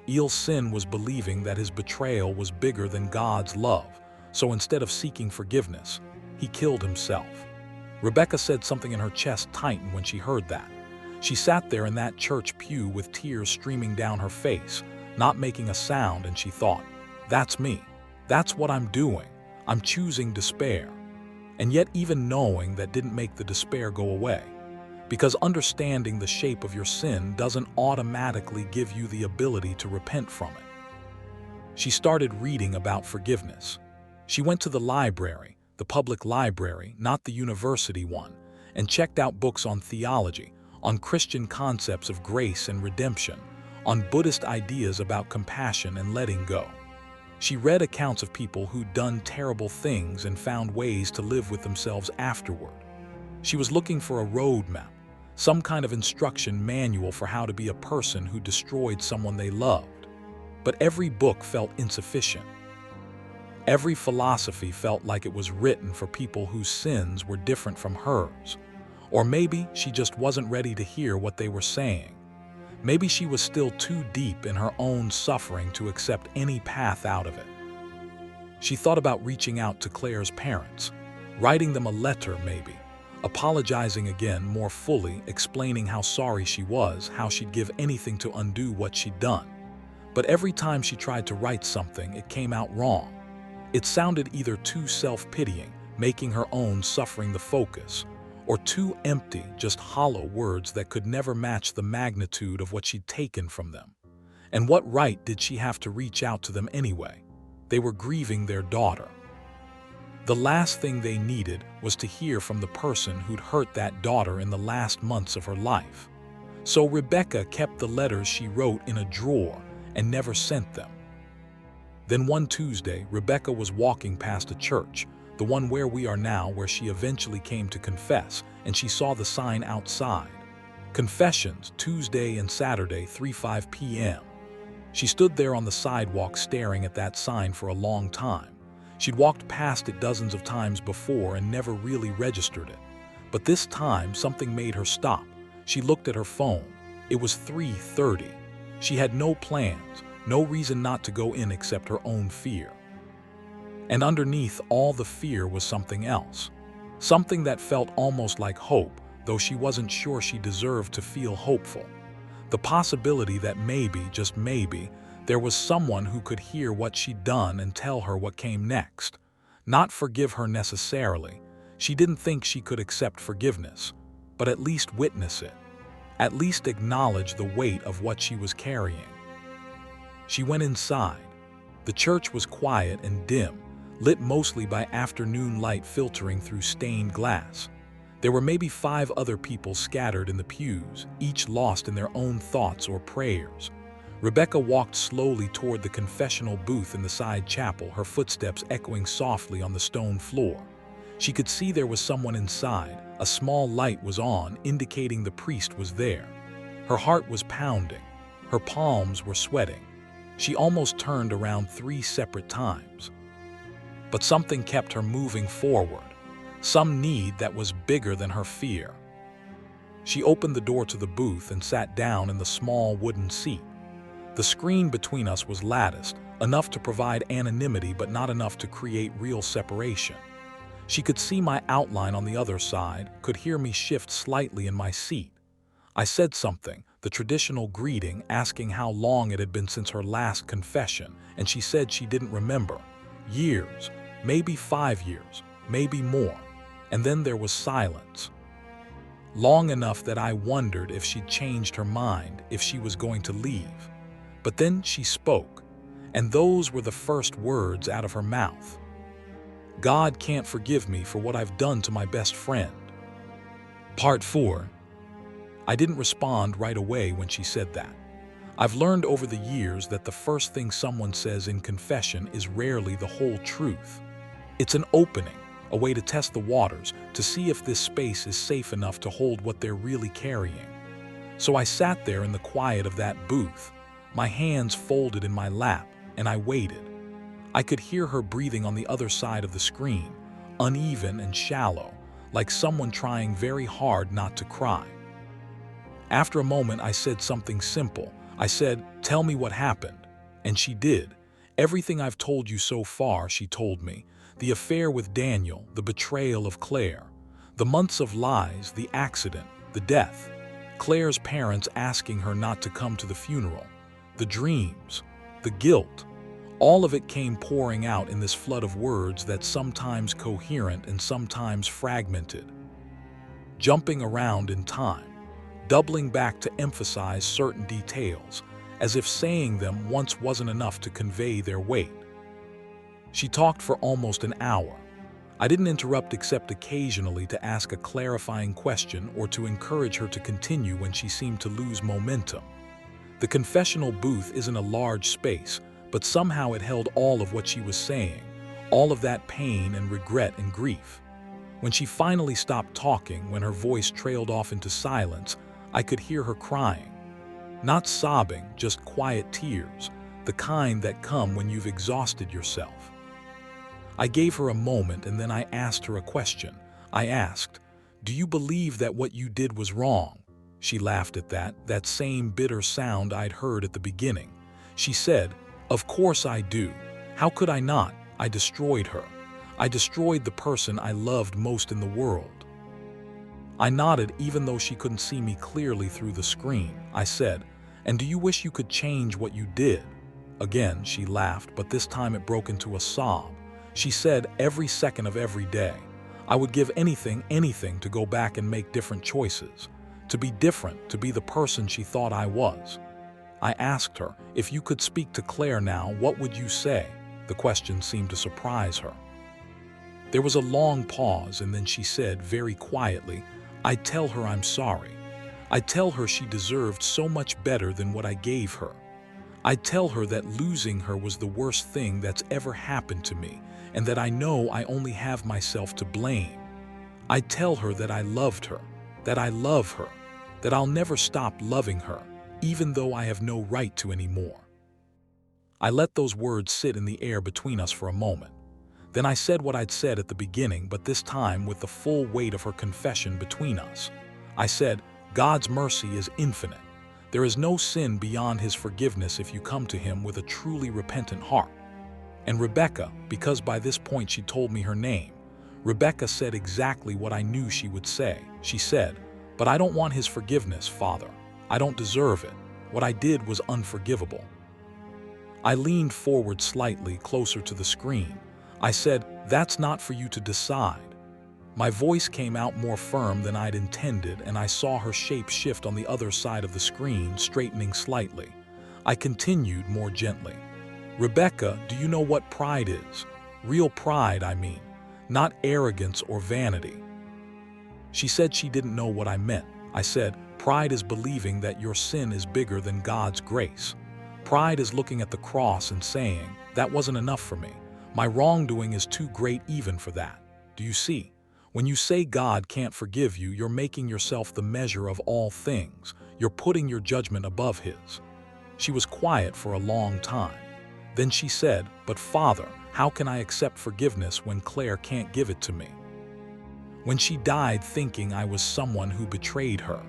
real sin was believing that his betrayal was bigger than God's love. So instead of seeking forgiveness, he killed himself. Rebecca said something in her chest tightened when she heard that. She sat there in that church pew with tears streaming down her face, not making a sound, and she thought, that's me. That's what I'm doing. I'm choosing despair. And yet even knowing that didn't make the despair go away. Because understanding the shape of your sin doesn't automatically give you the ability to repent from it. She started reading about forgiveness. She went to the library, the public library, not the university one, and checked out books on theology, on Christian concepts of grace and redemption, on Buddhist ideas about compassion and letting go. She read accounts of people who'd done terrible things and found ways to live with themselves afterward. She was looking for a roadmap, some kind of instruction manual for how to be a person who destroyed someone they loved. But every book felt insufficient. Every philosophy felt like it was written for people whose sins were different from hers. Or maybe she just wasn't ready to hear what they were saying. Maybe she was still too deep in her own suffering to accept any path out of it. She thought about reaching out to Claire's parents, writing them a letter maybe, apologizing again more fully, explaining how sorry she was, how she'd give anything to undo what she'd done. But every time she tried to write something, it came out wrong. It sounded either too self-pitying, making her own suffering the focus, or too empty, just hollow words that could never match the magnitude of what she'd taken from them. And what right did she have to reach out to them anyway? They were grieving their daughter. The last thing they needed was to hear from the person who'd hurt that daughter in the last months of her life. So Rebecca kept the letters she wrote in a drawer and never sent them. Then one Tuesday, Rebecca was walking past a church, the one where we are now, where she eventually came to confess, and she saw the sign outside. Confessions, Tuesday and Saturday, 3:05 p.m. She stood there on the sidewalk staring at that sign for a long time. She'd walked past it dozens of times before and never really registered it. But this time, something made her stop. She looked at her phone. It was 3:30. She had no plans, no reason not to go in except her own fear. And underneath all the fear was something else. Something that felt almost like hope, though she wasn't sure she deserved to feel hopeful. The possibility that maybe, just maybe, there was someone who could hear what she'd done and tell her what came next. Not forgive her necessarily. She didn't think she could accept forgiveness, but at least witness it. At least acknowledge the weight of what she was carrying. She went inside. The church was quiet and dim, lit mostly by afternoon light filtering through stained glass. There were maybe 5 other people scattered in the pews, each lost in their own thoughts or prayers. Rebecca walked slowly toward the confessional booth in the side chapel, her footsteps echoing softly on the stone floor. She could see there was someone inside. A small light was on, indicating the priest was there. Her heart was pounding. Her palms were sweating. She almost turned around 3 separate times. But something kept her moving forward. Some need that was bigger than her fear. She opened the door to the booth and sat down in the small wooden seat. The screen between us was latticed, enough to provide anonymity but not enough to create real separation. She could see my outline on the other side, could hear me shift slightly in my seat. I said something, the traditional greeting, asking how long it had been since her last confession, and she said she didn't remember. Years, maybe 5 years, maybe more. And then there was silence. Long enough that I wondered if she'd changed her mind, if she was going to leave. But then she spoke, and those were the first words out of her mouth. God can't forgive me for what I've done to my best friend. Part 4. I didn't respond right away when she said that. I've learned over the years that the first thing someone says in confession is rarely the whole truth. It's an opening, a way to test the waters, to see if this space is safe enough to hold what they're really carrying. So I sat there in the quiet of that booth, my hands folded in my lap, and I waited. I could hear her breathing on the other side of the screen, uneven and shallow, like someone trying very hard not to cry. After a moment, I said something simple. I said, "Tell me what happened." And she did. Everything I've told you so far, she told me. The affair with Daniel, the betrayal of Claire, the months of lies, the accident, the death, Claire's parents asking her not to come to the funeral, the dreams, the guilt. All of it came pouring out in this flood of words that's sometimes coherent and sometimes fragmented, jumping around in time, doubling back to emphasize certain details, as if saying them once wasn't enough to convey their weight. She talked for almost an hour. I didn't interrupt except occasionally to ask a clarifying question or to encourage her to continue when she seemed to lose momentum. The confessional booth isn't a large space, but somehow it held all of what she was saying, all of that pain and regret and grief. When she finally stopped talking, when her voice trailed off into silence, I could hear her crying. Not sobbing, just quiet tears, the kind that come when you've exhausted yourself. I gave her a moment and then I asked her a question. I asked, "Do you believe that what you did was wrong?" She laughed at that same bitter sound I'd heard at the beginning. She said, "Of course I do. How could I not? I destroyed her. I destroyed the person I loved most in the world." I nodded even though she couldn't see me clearly through the screen. I said, "And do you wish you could change what you did?" Again, she laughed, but this time it broke into a sob. She said, "Every second of every day. I would give anything to go back and make different choices. To be different, to be the person she thought I was." I asked her, "If you could speak to Claire now, what would you say?" The question seemed to surprise her. There was a long pause, and then she said very quietly, "I'd tell her I'm sorry. I'd tell her she deserved so much better than what I gave her. I'd tell her that losing her was the worst thing that's ever happened to me, and that I know I only have myself to blame. I'd tell her that I loved her, that I love her, that I'll never stop loving her, even though I have no right to anymore." I let those words sit in the air between us for a moment. Then I said what I'd said at the beginning, but this time with the full weight of her confession between us. I said, "God's mercy is infinite. There is no sin beyond His forgiveness if you come to Him with a truly repentant heart." And Rebecca, because by this point she told me her name, Rebecca said exactly what I knew she would say. She said, "But I don't want His forgiveness, Father. I don't deserve it. What I did was unforgivable." I leaned forward slightly, closer to the screen. I said, "That's not for you to decide." My voice came out more firm than I'd intended, and I saw her shape shift on the other side of the screen, straightening slightly. I continued more gently. "Rebecca, do you know what pride is? Real pride, I mean, not arrogance or vanity." She said she didn't know what I meant. I said, "Pride is believing that your sin is bigger than God's grace. Pride is looking at the cross and saying, 'That wasn't enough for me. My wrongdoing is too great even for that.' Do you see? When you say God can't forgive you, you're making yourself the measure of all things. You're putting your judgment above His." She was quiet for a long time. Then she said, "But Father, how can I accept forgiveness when Claire can't give it to me? When she died thinking I was someone who betrayed her,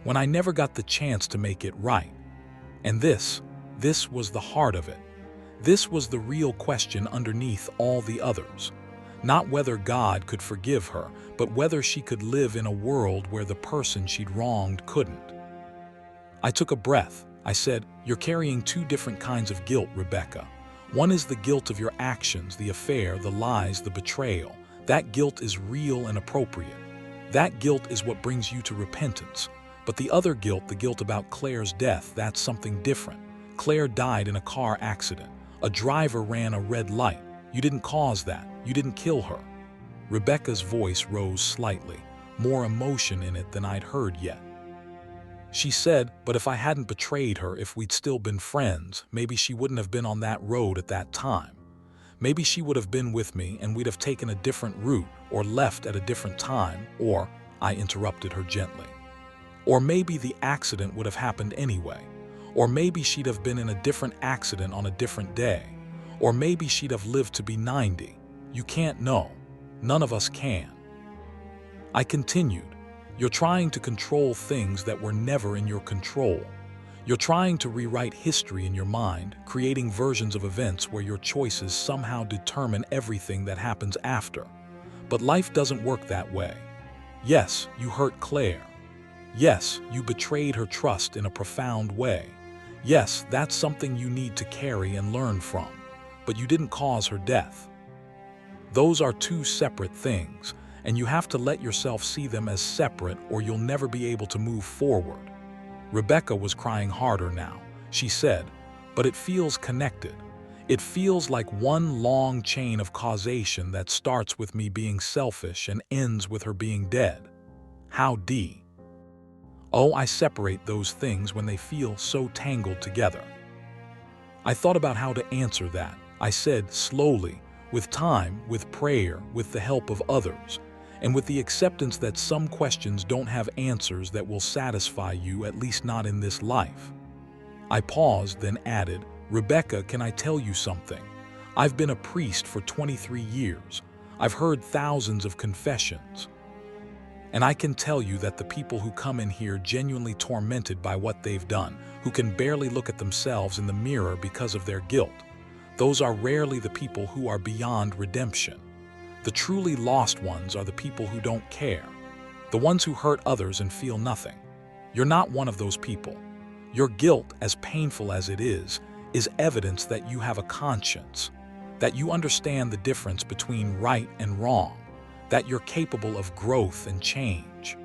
when I never got the chance to make it right." And this was the heart of it. This was the real question underneath all the others. Not whether God could forgive her, but whether she could live in a world where the person she'd wronged couldn't. I took a breath. I said, "You're carrying two different kinds of guilt, Rebecca. One is the guilt of your actions, the affair, the lies, the betrayal. That guilt is real and appropriate. That guilt is what brings you to repentance. But the other guilt, the guilt about Claire's death, that's something different. Claire died in a car accident. A driver ran a red light. You didn't cause that. You didn't kill her." Rebecca's voice rose slightly, more emotion in it than I'd heard yet. She said, "But if I hadn't betrayed her, if we'd still been friends, maybe she wouldn't have been on that road at that time. Maybe she would have been with me and we'd have taken a different route or left at a different time, or," I interrupted her gently, "or maybe the accident would have happened anyway. Or maybe she'd have been in a different accident on a different day. Or maybe she'd have lived to be 90. You can't know. None of us can." I continued, "You're trying to control things that were never in your control. You're trying to rewrite history in your mind, creating versions of events where your choices somehow determine everything that happens after. But life doesn't work that way. Yes, you hurt Claire. Yes, you betrayed her trust in a profound way. Yes, that's something you need to carry and learn from. But you didn't cause her death. Those are two separate things, and you have to let yourself see them as separate or you'll never be able to move forward." Rebecca was crying harder now. She said, "But it feels connected. It feels like one long chain of causation that starts with me being selfish and ends with her being dead. How deep? Oh, I separate those things when they feel so tangled together." I thought about how to answer that. I said slowly, with time, with prayer, with the help of others, and with the acceptance that some questions don't have answers that will satisfy you, at least not in this life. I paused, then added, "Rebecca, can I tell you something? I've been a priest for 23 years. I've heard thousands of confessions. And I can tell you that the people who come in here genuinely tormented by what they've done, who can barely look at themselves in the mirror because of their guilt, those are rarely the people who are beyond redemption. The truly lost ones are the people who don't care. the ones who hurt others and feel nothing. You're not one of those people. Your guilt, as painful as it is evidence that you have a conscience, that you understand the difference between right and wrong, that you're capable of growth and change.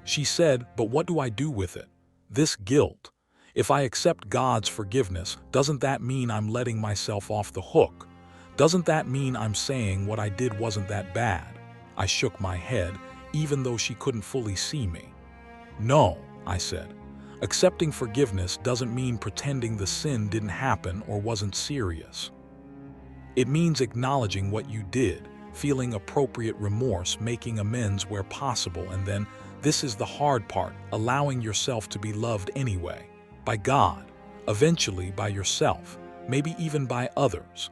She said, but what do I do with it? This guilt. If I accept God's forgiveness, doesn't that mean I'm letting myself off the hook? Doesn't that mean I'm saying what I did wasn't that bad? I shook my head, even though she couldn't fully see me. No, I said. Accepting forgiveness doesn't mean pretending the sin didn't happen or wasn't serious. It means acknowledging what you did, feeling appropriate remorse, making amends where possible, and then, this is the hard part, allowing yourself to be loved anyway. By God, eventually by yourself, maybe even by others.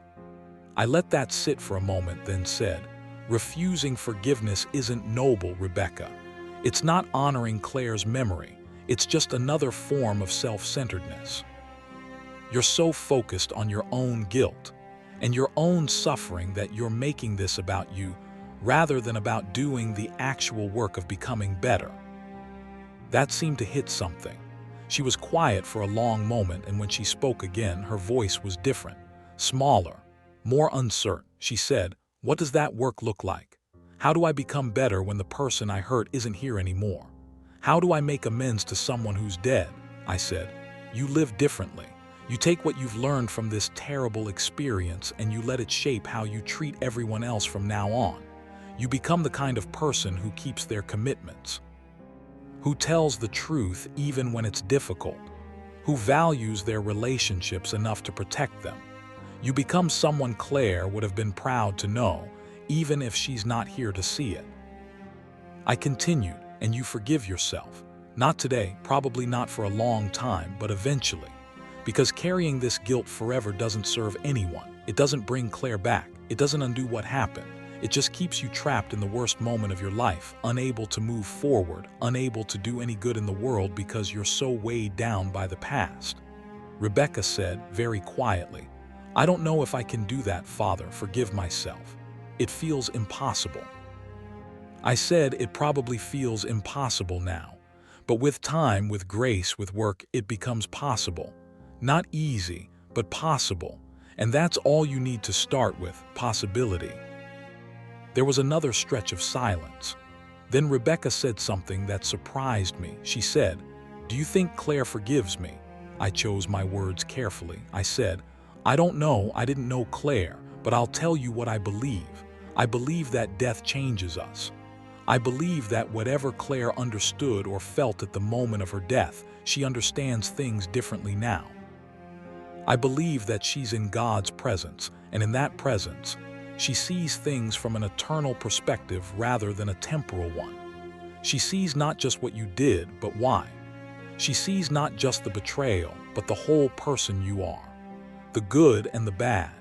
I let that sit for a moment, then said, refusing forgiveness isn't noble, Rebecca. It's not honoring Claire's memory. It's just another form of self-centeredness. You're so focused on your own guilt and your own suffering that you're making this about you rather than about doing the actual work of becoming better. That seemed to hit something. She was quiet for a long moment, and when she spoke again, her voice was different, smaller, more uncertain. She said, what does that work look like? How do I become better when the person I hurt isn't here anymore? How do I make amends to someone who's dead? I said, you live differently. You take what you've learned from this terrible experience and you let it shape how you treat everyone else from now on. You become the kind of person who keeps their commitments, who tells the truth even when it's difficult, who values their relationships enough to protect them. You become someone Claire would have been proud to know, even if she's not here to see it. I continued, and you forgive yourself. Not today, probably not for a long time, but eventually. Because carrying this guilt forever doesn't serve anyone. It doesn't bring Claire back. It doesn't undo what happened. It just keeps you trapped in the worst moment of your life, unable to move forward, unable to do any good in the world because you're so weighed down by the past. Rebecca said, very quietly, I don't know if I can do that, Father. Forgive myself. It feels impossible. I said, it probably feels impossible now. But with time, with grace, with work, it becomes possible. Not easy, but possible. And that's all you need to start with, possibility. There was another stretch of silence. Then Rebecca said something that surprised me. She said, do you think Claire forgives me? I chose my words carefully. I said, I don't know, I didn't know Claire, but I'll tell you what I believe. I believe that death changes us. I believe that whatever Claire understood or felt at the moment of her death, she understands things differently now. I believe that she's in God's presence, and in that presence, she sees things from an eternal perspective rather than a temporal one. She sees not just what you did, but why. She sees not just the betrayal, but the whole person you are, the good and the bad.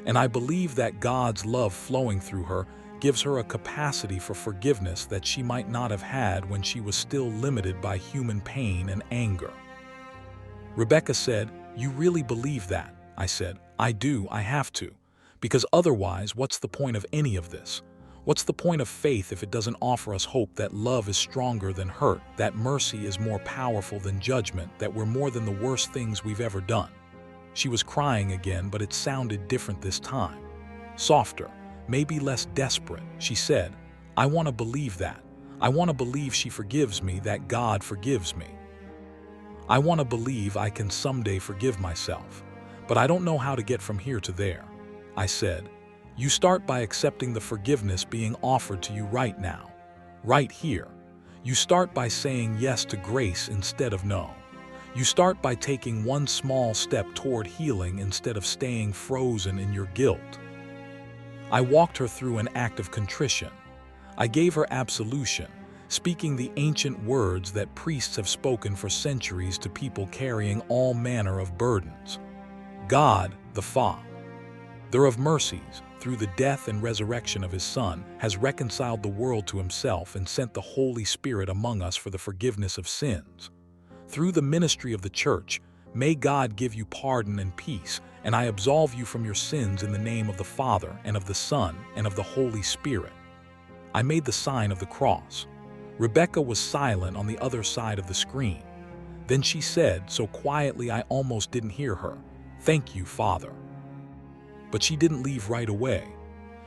And I believe that God's love flowing through her gives her a capacity for forgiveness that she might not have had when she was still limited by human pain and anger. Rebecca said, you really believe that? I said, I do, I have to. Because otherwise, what's the point of any of this? What's the point of faith if it doesn't offer us hope that love is stronger than hurt, that mercy is more powerful than judgment, that we're more than the worst things we've ever done? She was crying again, but it sounded different this time. Softer, maybe less desperate. She said, I want to believe that. I want to believe she forgives me, that God forgives me. I want to believe I can someday forgive myself, but I don't know how to get from here to there. I said, you start by accepting the forgiveness being offered to you right now, right here. You start by saying yes to grace instead of no. You start by taking one small step toward healing instead of staying frozen in your guilt. I walked her through an act of contrition. I gave her absolution, speaking the ancient words that priests have spoken for centuries to people carrying all manner of burdens. God, the Father, of mercies, through the death and resurrection of his Son, has reconciled the world to himself and sent the Holy Spirit among us for the forgiveness of sins. Through the ministry of the Church, may God give you pardon and peace, and I absolve you from your sins in the name of the Father, and of the Son, and of the Holy Spirit. I made the sign of the cross. Rebecca was silent on the other side of the screen. Then she said, so quietly I almost didn't hear her, "Thank you, Father." But she didn't leave right away.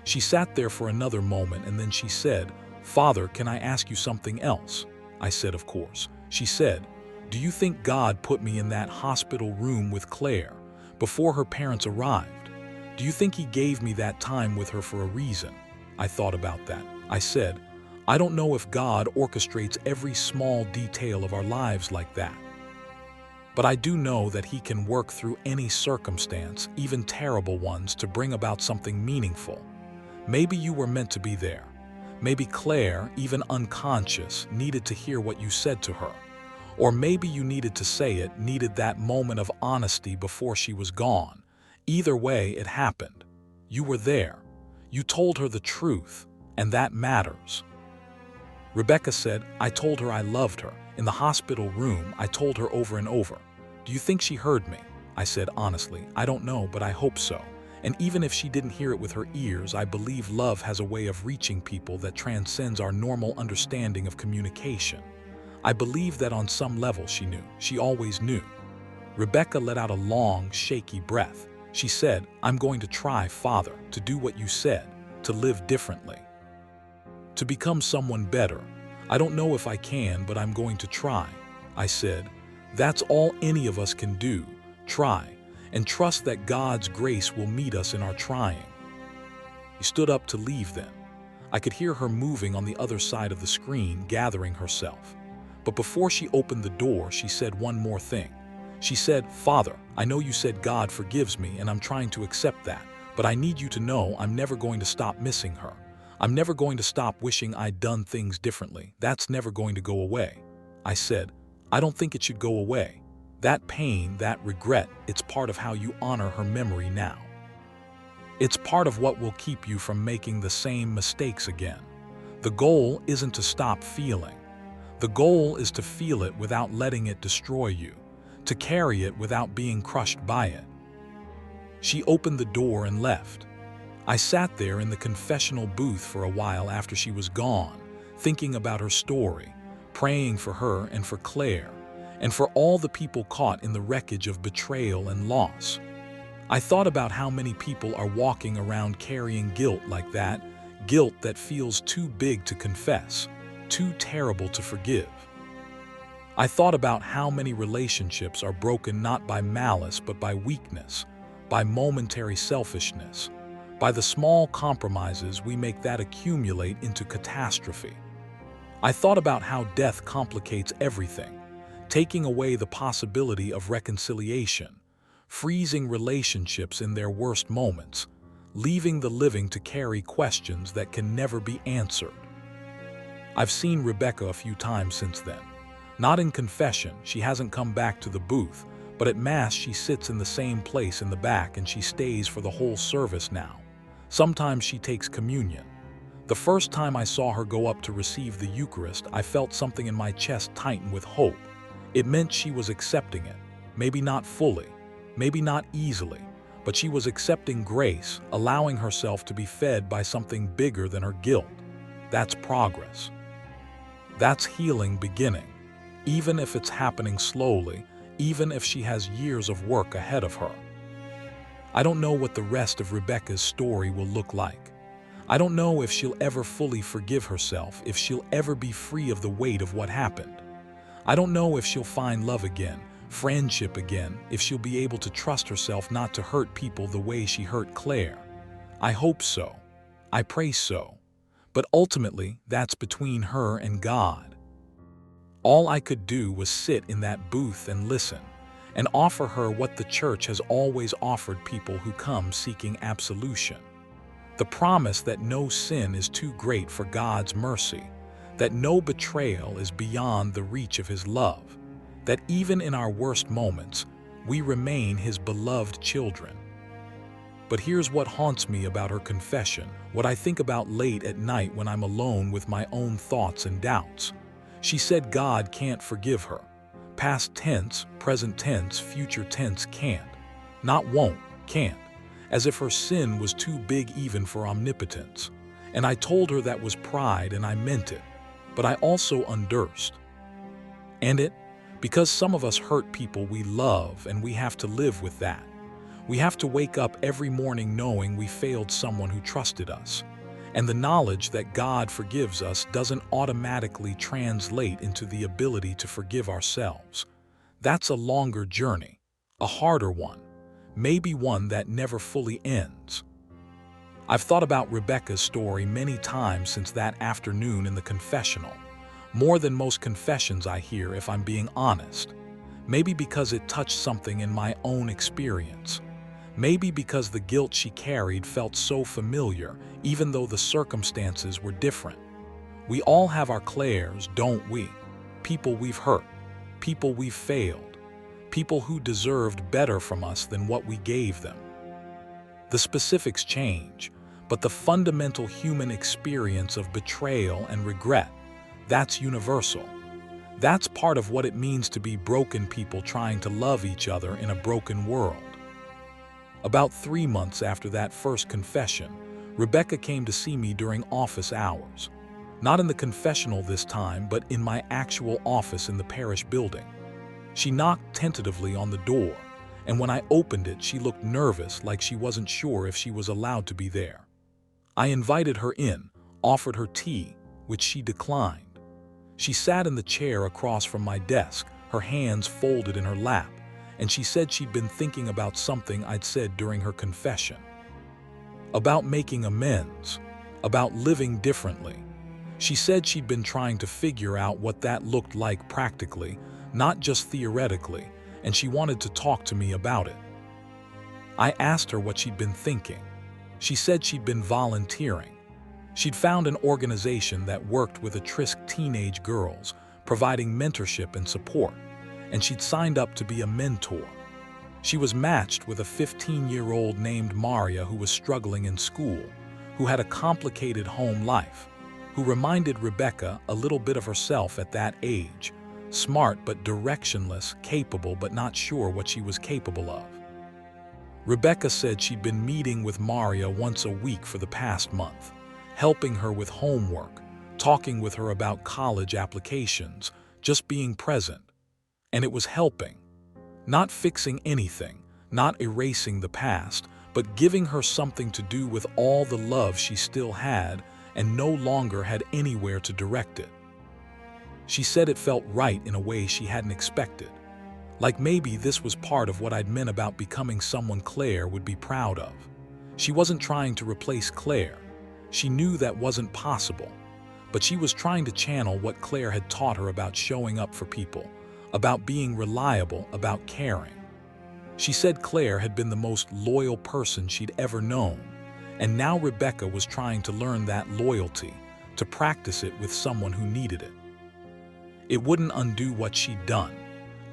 She sat there for another moment and then she said, "Father, can I ask you something else?" I said, "Of course." She said, "Do you think God put me in that hospital room with Claire before her parents arrived? Do you think He gave me that time with her for a reason?" I thought about that. I said, "I don't know if God orchestrates every small detail of our lives like that. But I do know that He can work through any circumstance, even terrible ones, to bring about something meaningful. Maybe you were meant to be there. Maybe Claire, even unconscious, needed to hear what you said to her. Or maybe you needed to say it, needed that moment of honesty before she was gone. Either way, it happened. You were there. You told her the truth, and that matters." Rebecca said, "I told her I loved her. In the hospital room, I told her over and over. Do you think she heard me?" I said honestly, "I don't know, but I hope so. And even if she didn't hear it with her ears, I believe love has a way of reaching people that transcends our normal understanding of communication. I believe that on some level she knew. She always knew." Rebecca let out a long, shaky breath. She said, "I'm going to try, Father, to do what you said, to live differently, to become someone better. I don't know if I can, but I'm going to try." I said, "That's all any of us can do, try, and trust that God's grace will meet us in our trying." She stood up to leave then. I could hear her moving on the other side of the screen, gathering herself. But before she opened the door, she said one more thing. She said, "Father, I know you said God forgives me, and I'm trying to accept that, but I need you to know I'm never going to stop missing her. I'm never going to stop wishing I'd done things differently. That's never going to go away." I said, "I don't think it should go away. That pain, that regret, it's part of how you honor her memory now. It's part of what will keep you from making the same mistakes again. The goal isn't to stop feeling. The goal is to feel it without letting it destroy you, to carry it without being crushed by it." She opened the door and left. I sat there in the confessional booth for a while after she was gone, thinking about her story, praying for her and for Claire, and for all the people caught in the wreckage of betrayal and loss. I thought about how many people are walking around carrying guilt like that, guilt that feels too big to confess, too terrible to forgive. I thought about how many relationships are broken not by malice but by weakness, by momentary selfishness, by the small compromises we make that accumulate into catastrophe. I thought about how death complicates everything, taking away the possibility of reconciliation, freezing relationships in their worst moments, leaving the living to carry questions that can never be answered. I've seen Rebecca a few times since then. Not in confession, she hasn't come back to the booth, but at Mass she sits in the same place in the back and she stays for the whole service now. Sometimes she takes communion. The first time I saw her go up to receive the Eucharist, I felt something in my chest tighten with hope. It meant she was accepting it, maybe not fully, maybe not easily, but she was accepting grace, allowing herself to be fed by something bigger than her guilt. That's progress. That's healing beginning, even if it's happening slowly, even if she has years of work ahead of her. I don't know what the rest of Rebecca's story will look like. I don't know if she'll ever fully forgive herself, if she'll ever be free of the weight of what happened. I don't know if she'll find love again, friendship again, if she'll be able to trust herself not to hurt people the way she hurt Claire. I hope so. I pray so. But ultimately, that's between her and God. All I could do was sit in that booth and listen, and offer her what the church has always offered people who come seeking absolution. The promise that no sin is too great for God's mercy, that no betrayal is beyond the reach of His love, that even in our worst moments, we remain His beloved children. But here's what haunts me about her confession, what I think about late at night when I'm alone with my own thoughts and doubts. She said God can't forgive her. Past tense, present tense, future tense can't. Not won't, can't. As if her sin was too big even for omnipotence. And I told her that was pride and I meant it. but I also understood. And because some of us hurt people we love and we have to live with that. We have to wake up every morning knowing we failed someone who trusted us. And the knowledge that God forgives us doesn't automatically translate into the ability to forgive ourselves. That's a longer journey, a harder one, maybe one that never fully ends. I've thought about Rebecca's story many times since that afternoon in the confessional, more than most confessions I hear if I'm being honest. Maybe because it touched something in my own experience. Maybe because the guilt she carried felt so familiar, even though the circumstances were different. We all have our Claires, don't we? People we've hurt, people we've failed, people who deserved better from us than what we gave them. The specifics change, but the fundamental human experience of betrayal and regret, that's universal. That's part of what it means to be broken people trying to love each other in a broken world. About 3 months after that first confession, Rebecca came to see me during office hours. Not in the confessional this time, but in my actual office in the parish building. She knocked tentatively on the door, and when I opened it, she looked nervous, like she wasn't sure if she was allowed to be there. I invited her in, offered her tea, which she declined. She sat in the chair across from my desk, her hands folded in her lap, and she said she'd been thinking about something I'd said during her confession. About making amends, about living differently. She said she'd been trying to figure out what that looked like practically, not just theoretically, and she wanted to talk to me about it. I asked her what she'd been thinking. She said she'd been volunteering. She'd found an organization that worked with at-risk teenage girls, providing mentorship and support, and she'd signed up to be a mentor. She was matched with a 15-year-old named Maria who was struggling in school, who had a complicated home life, who reminded Rebecca a little bit of herself at that age, smart but directionless, capable but not sure what she was capable of. Rebecca said she'd been meeting with Maria once a week for the past month, helping her with homework, talking with her about college applications, just being present. And it was helping. Not fixing anything, not erasing the past, but giving her something to do with all the love she still had and no longer had anywhere to direct it. She said it felt right in a way she hadn't expected. Like maybe this was part of what I'd meant about becoming someone Claire would be proud of. She wasn't trying to replace Claire. She knew that wasn't possible. But she was trying to channel what Claire had taught her about showing up for people, about being reliable, about caring. She said Claire had been the most loyal person she'd ever known, and now Rebecca was trying to learn that loyalty, to practice it with someone who needed it. It wouldn't undo what she'd done.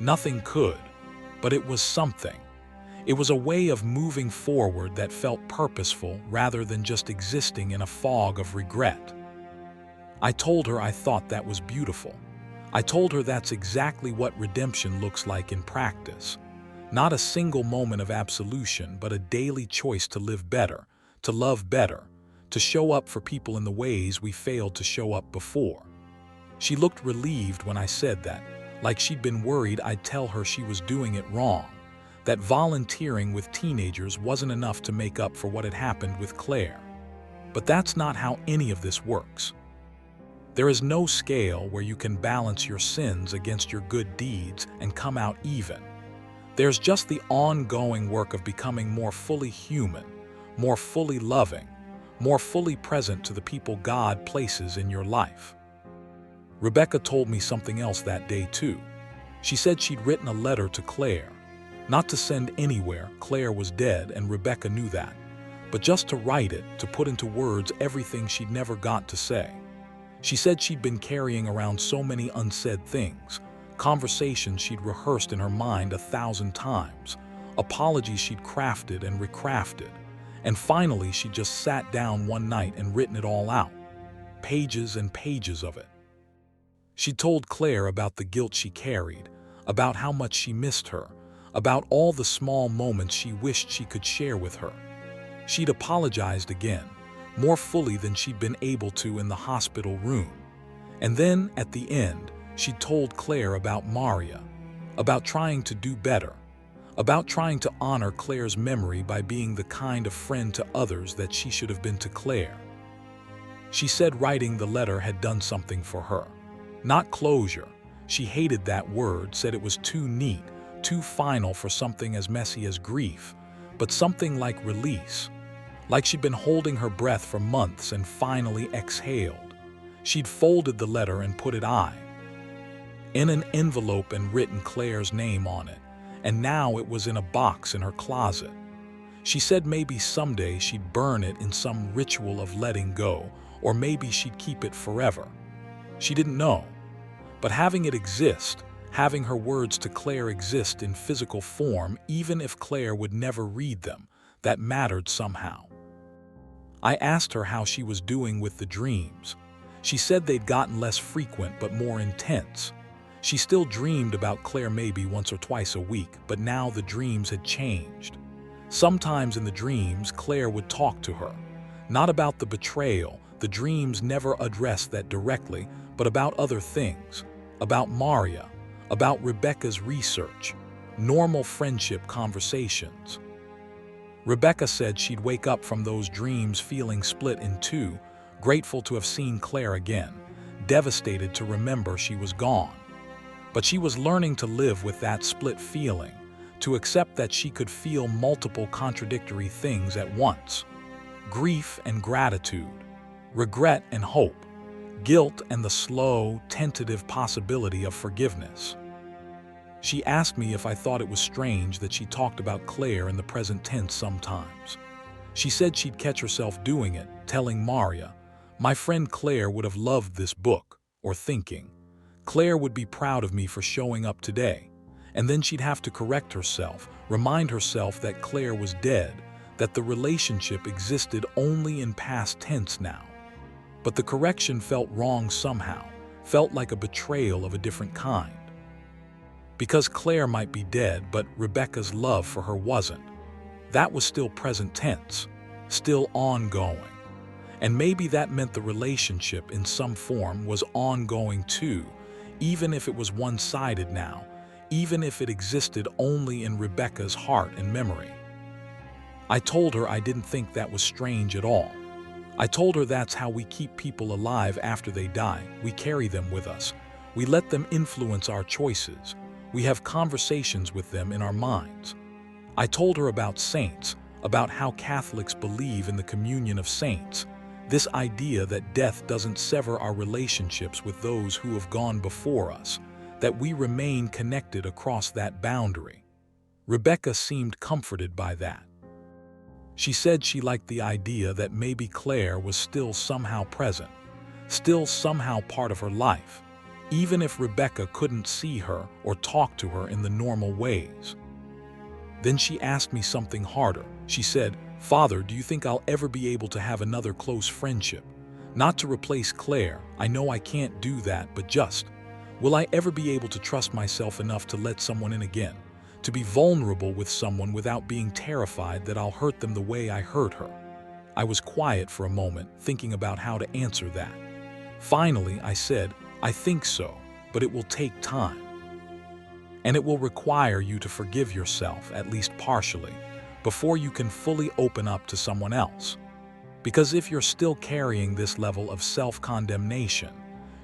Nothing could, but it was something. It was a way of moving forward that felt purposeful rather than just existing in a fog of regret. I told her I thought that was beautiful. I told her that's exactly what redemption looks like in practice. Not a single moment of absolution, but a daily choice to live better, to love better, to show up for people in the ways we failed to show up before. She looked relieved when I said that, like she'd been worried I'd tell her she was doing it wrong, that volunteering with teenagers wasn't enough to make up for what had happened with Claire. But that's not how any of this works. There is no scale where you can balance your sins against your good deeds and come out even. There's just the ongoing work of becoming more fully human, more fully loving, more fully present to the people God places in your life. Rebecca told me something else that day too. She said she'd written a letter to Claire, not to send anywhere, Claire was dead and Rebecca knew that, but just to write it, to put into words everything she'd never got to say. She said she'd been carrying around so many unsaid things, conversations she'd rehearsed in her mind 1,000 times, apologies she'd crafted and recrafted, and finally she just sat down one night and written it all out, pages and pages of it. She told Claire about the guilt she carried, about how much she missed her, about all the small moments she wished she could share with her. She'd apologized again, more fully than she'd been able to in the hospital room. And then, at the end, she told Claire about Maria, about trying to do better, about trying to honor Claire's memory by being the kind of friend to others that she should have been to Claire. She said writing the letter had done something for her. Not closure. She hated that word, said it was too neat, too final for something as messy as grief, but something like release. Like she'd been holding her breath for months and finally exhaled. She'd folded the letter and put it in an envelope and written Claire's name on it, and now it was in a box in her closet. She said maybe someday she'd burn it in some ritual of letting go, or maybe she'd keep it forever. She didn't know. But having it exist, having her words to Claire exist in physical form, even if Claire would never read them, that mattered somehow. I asked her how she was doing with the dreams. She said they'd gotten less frequent but more intense. She still dreamed about Claire maybe once or twice a week, but now the dreams had changed. Sometimes in the dreams, Claire would talk to her. Not about the betrayal, the dreams never addressed that directly, but about other things. About Maria, about Rebecca's research, normal friendship conversations. Rebecca said she'd wake up from those dreams feeling split in two, grateful to have seen Claire again, devastated to remember she was gone. But she was learning to live with that split feeling, to accept that she could feel multiple contradictory things at once. Grief and gratitude, regret and hope, guilt and the slow, tentative possibility of forgiveness. She asked me if I thought it was strange that she talked about Claire in the present tense sometimes. She said she'd catch herself doing it, telling Maria, "My friend Claire would have loved this book," or thinking, "Claire would be proud of me for showing up today." And then she'd have to correct herself, remind herself that Claire was dead, that the relationship existed only in past tense now. But the correction felt wrong somehow, felt like a betrayal of a different kind. Because Claire might be dead, but Rebecca's love for her wasn't. That was still present tense, still ongoing. And maybe that meant the relationship in some form was ongoing too, even if it was one-sided now, even if it existed only in Rebecca's heart and memory. I told her I didn't think that was strange at all. I told her that's how we keep people alive after they die. We carry them with us. We let them influence our choices. We have conversations with them in our minds. I told her about saints, about how Catholics believe in the communion of saints, this idea that death doesn't sever our relationships with those who have gone before us, that we remain connected across that boundary. Rebecca seemed comforted by that. She said she liked the idea that maybe Claire was still somehow present, still somehow part of her life, even if Rebecca couldn't see her or talk to her in the normal ways. Then she asked me something harder. She said, "Father, do you think I'll ever be able to have another close friendship? Not to replace Claire, I know I can't do that, but just, will I ever be able to trust myself enough to let someone in again? To be vulnerable with someone without being terrified that I'll hurt them the way I hurt her?" I was quiet for a moment, thinking about how to answer that. Finally, I said, "I think so, but it will take time. And it will require you to forgive yourself, at least partially, before you can fully open up to someone else. Because if you're still carrying this level of self-condemnation,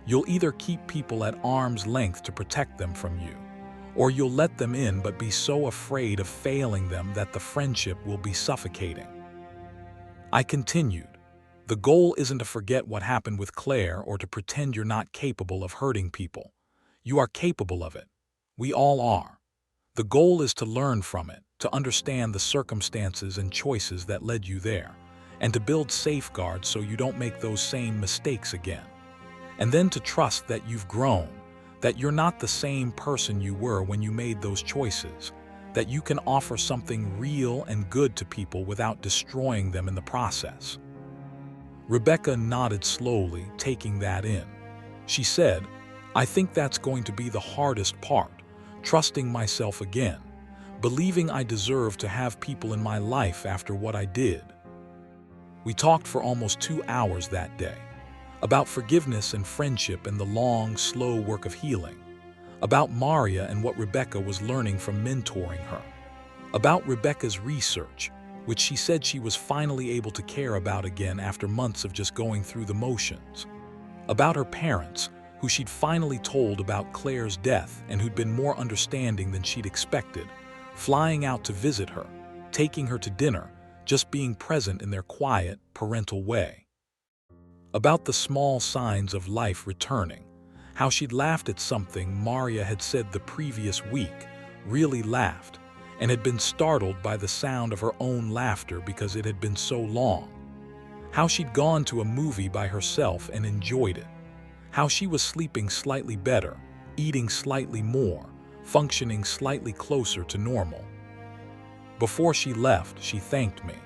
you'll either keep people at arm's length to protect them from you, or you'll let them in but be so afraid of failing them that the friendship will be suffocating." I continued, "The goal isn't to forget what happened with Claire or to pretend you're not capable of hurting people. You are capable of it. We all are. The goal is to learn from it, to understand the circumstances and choices that led you there, and to build safeguards so you don't make those same mistakes again. And then to trust that you've grown, that you're not the same person you were when you made those choices, that you can offer something real and good to people without destroying them in the process." Rebecca nodded slowly, taking that in. She said, "I think that's going to be the hardest part, trusting myself again, believing I deserve to have people in my life after what I did." We talked for almost 2 hours that day. about forgiveness and friendship and the long, slow work of healing, about Maria and what Rebecca was learning from mentoring her, about Rebecca's research, which she said she was finally able to care about again after months of just going through the motions, about her parents, who she'd finally told about Claire's death and who'd been more understanding than she'd expected, flying out to visit her, taking her to dinner, just being present in their quiet, parental way. About the small signs of life returning, how she'd laughed at something Maria had said the previous week, really laughed, and had been startled by the sound of her own laughter because it had been so long. How she'd gone to a movie by herself and enjoyed it. How she was sleeping slightly better, eating slightly more, functioning slightly closer to normal. Before she left, she thanked me.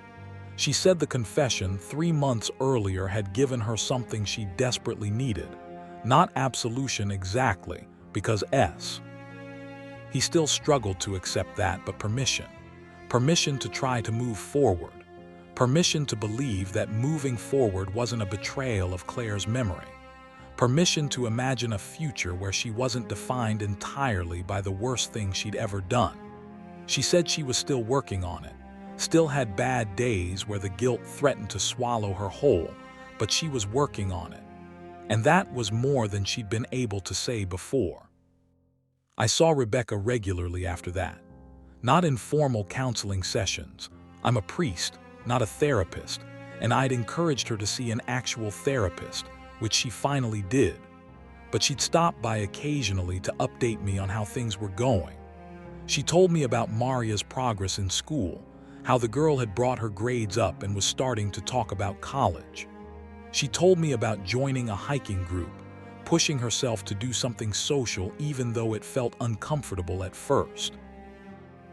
She said the confession 3 months earlier had given her something she desperately needed. Not absolution exactly, because he still struggled to accept that, but permission. Permission to try to move forward. Permission to believe that moving forward wasn't a betrayal of Claire's memory. Permission to imagine a future where she wasn't defined entirely by the worst thing she'd ever done. She said she was still working on it, still had bad days where the guilt threatened to swallow her whole, but she was working on it. And that was more than she'd been able to say before. I saw Rebecca regularly after that. Not in formal counseling sessions. I'm a priest, not a therapist, and I'd encouraged her to see an actual therapist, which she finally did. But she'd stop by occasionally to update me on how things were going. She told me about Maria's progress in school, how the girl had brought her grades up and was starting to talk about college. She told me about joining a hiking group, pushing herself to do something social even though it felt uncomfortable at first.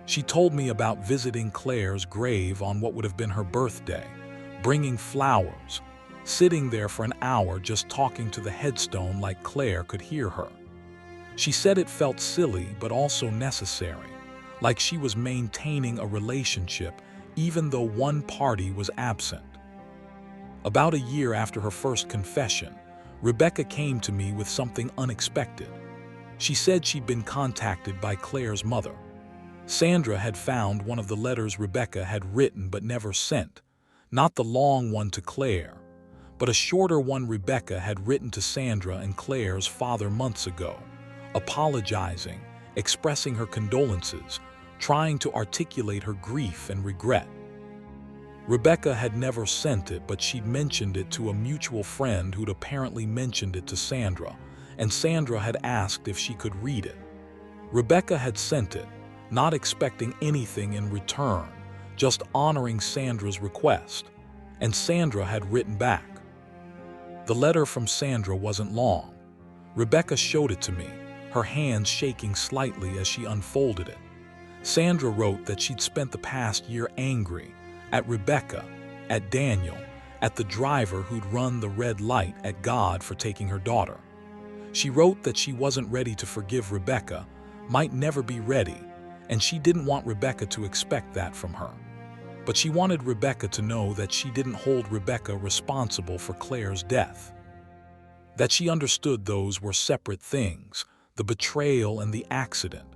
She told me about visiting Claire's grave on what would have been her birthday, bringing flowers, sitting there for an hour just talking to the headstone like Claire could hear her. She said it felt silly but also necessary, like she was maintaining a relationship even though one party was absent. About a year after her first confession, Rebecca came to me with something unexpected. She said she'd been contacted by Claire's mother. Sandra had found one of the letters Rebecca had written but never sent, not the long one to Claire, but a shorter one Rebecca had written to Sandra and Claire's father months ago, apologizing, expressing her condolences, trying to articulate her grief and regret. Rebecca had never sent it, but she'd mentioned it to a mutual friend who'd apparently mentioned it to Sandra, and Sandra had asked if she could read it. Rebecca had sent it, not expecting anything in return, just honoring Sandra's request, and Sandra had written back. The letter from Sandra wasn't long. Rebecca showed it to me, her hands shaking slightly as she unfolded it. Sandra wrote that she'd spent the past year angry at Rebecca, at Daniel, at the driver who'd run the red light, at God for taking her daughter. She wrote that she wasn't ready to forgive Rebecca, might never be ready, and she didn't want Rebecca to expect that from her. But she wanted Rebecca to know that she didn't hold Rebecca responsible for Claire's death. That she understood those were separate things, the betrayal and the accident.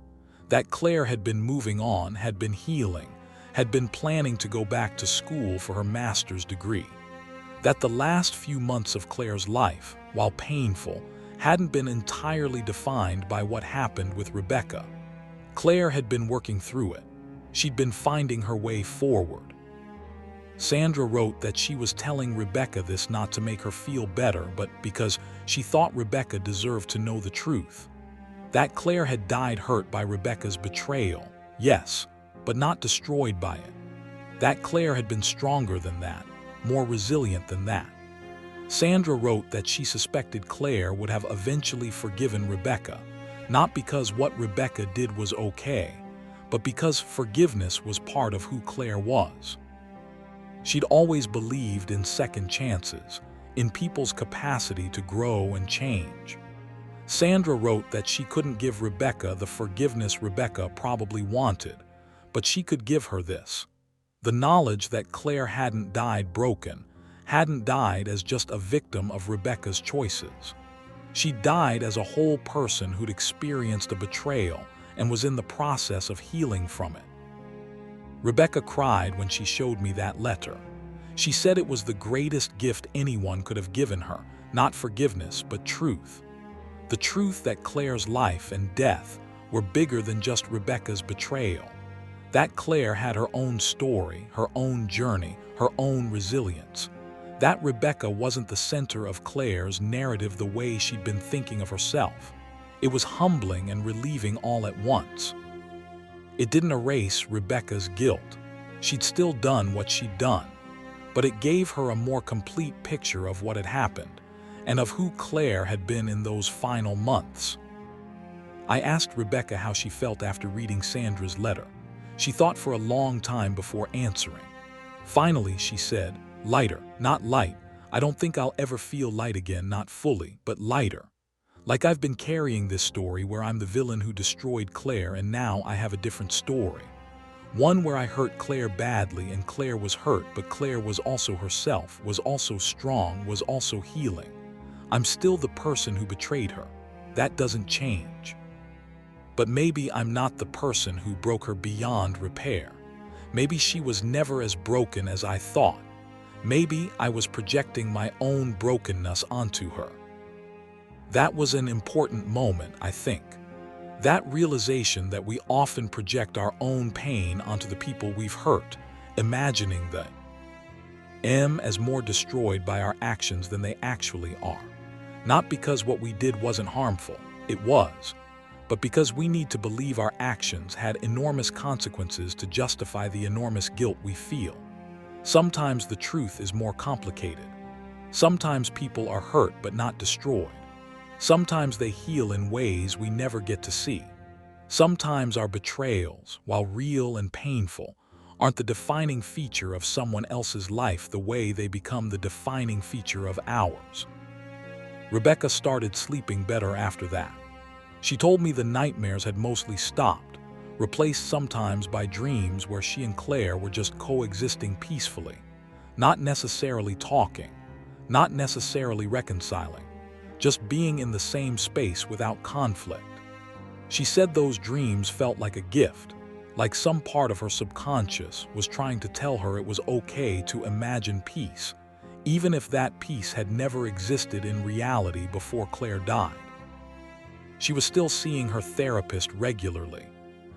That Claire had been moving on, had been healing, had been planning to go back to school for her master's degree. That the last few months of Claire's life, while painful, hadn't been entirely defined by what happened with Rebecca. Claire had been working through it. She'd been finding her way forward. Sandra wrote that she was telling Rebecca this not to make her feel better, but because she thought Rebecca deserved to know the truth. That Claire had died hurt by Rebecca's betrayal, yes, but not destroyed by it. That Claire had been stronger than that, more resilient than that. Sandra wrote that she suspected Claire would have eventually forgiven Rebecca, not because what Rebecca did was okay, but because forgiveness was part of who Claire was. She'd always believed in second chances, in people's capacity to grow and change. Sandra wrote that she couldn't give Rebecca the forgiveness Rebecca probably wanted, but she could give her this: the knowledge that Claire hadn't died broken, hadn't died as just a victim of Rebecca's choices. She died as a whole person who'd experienced a betrayal and was in the process of healing from it. Rebecca cried when she showed me that letter. She said it was the greatest gift anyone could have given her, not forgiveness, but truth. The truth that Claire's life and death were bigger than just Rebecca's betrayal. That Claire had her own story, her own journey, her own resilience. That Rebecca wasn't the center of Claire's narrative the way she'd been thinking of herself. It was humbling and relieving all at once. It didn't erase Rebecca's guilt. She'd still done what she'd done, but it gave her a more complete picture of what had happened and of who Claire had been in those final months. I asked Rebecca how she felt after reading Sandra's letter. She thought for a long time before answering. Finally, she said, "Lighter, not light. I don't think I'll ever feel light again, not fully, but lighter. Like I've been carrying this story where I'm the villain who destroyed Claire, and now I have a different story. One where I hurt Claire badly and Claire was hurt, but Claire was also herself, was also strong, was also healing. I'm still the person who betrayed her. That doesn't change. But maybe I'm not the person who broke her beyond repair. Maybe she was never as broken as I thought. Maybe I was projecting my own brokenness onto her." That was an important moment, I think. That realization that we often project our own pain onto the people we've hurt, imagining them as more destroyed by our actions than they actually are. Not because what we did wasn't harmful, it was, but because we need to believe our actions had enormous consequences to justify the enormous guilt we feel. Sometimes the truth is more complicated. Sometimes people are hurt but not destroyed. Sometimes they heal in ways we never get to see. Sometimes our betrayals, while real and painful, aren't the defining feature of someone else's life the way they become the defining feature of ours. Rebecca started sleeping better after that. She told me the nightmares had mostly stopped, replaced sometimes by dreams where she and Claire were just coexisting peacefully, not necessarily talking, not necessarily reconciling, just being in the same space without conflict. She said those dreams felt like a gift, like some part of her subconscious was trying to tell her it was okay to imagine peace, even if that peace had never existed in reality before Claire died. She was still seeing her therapist regularly,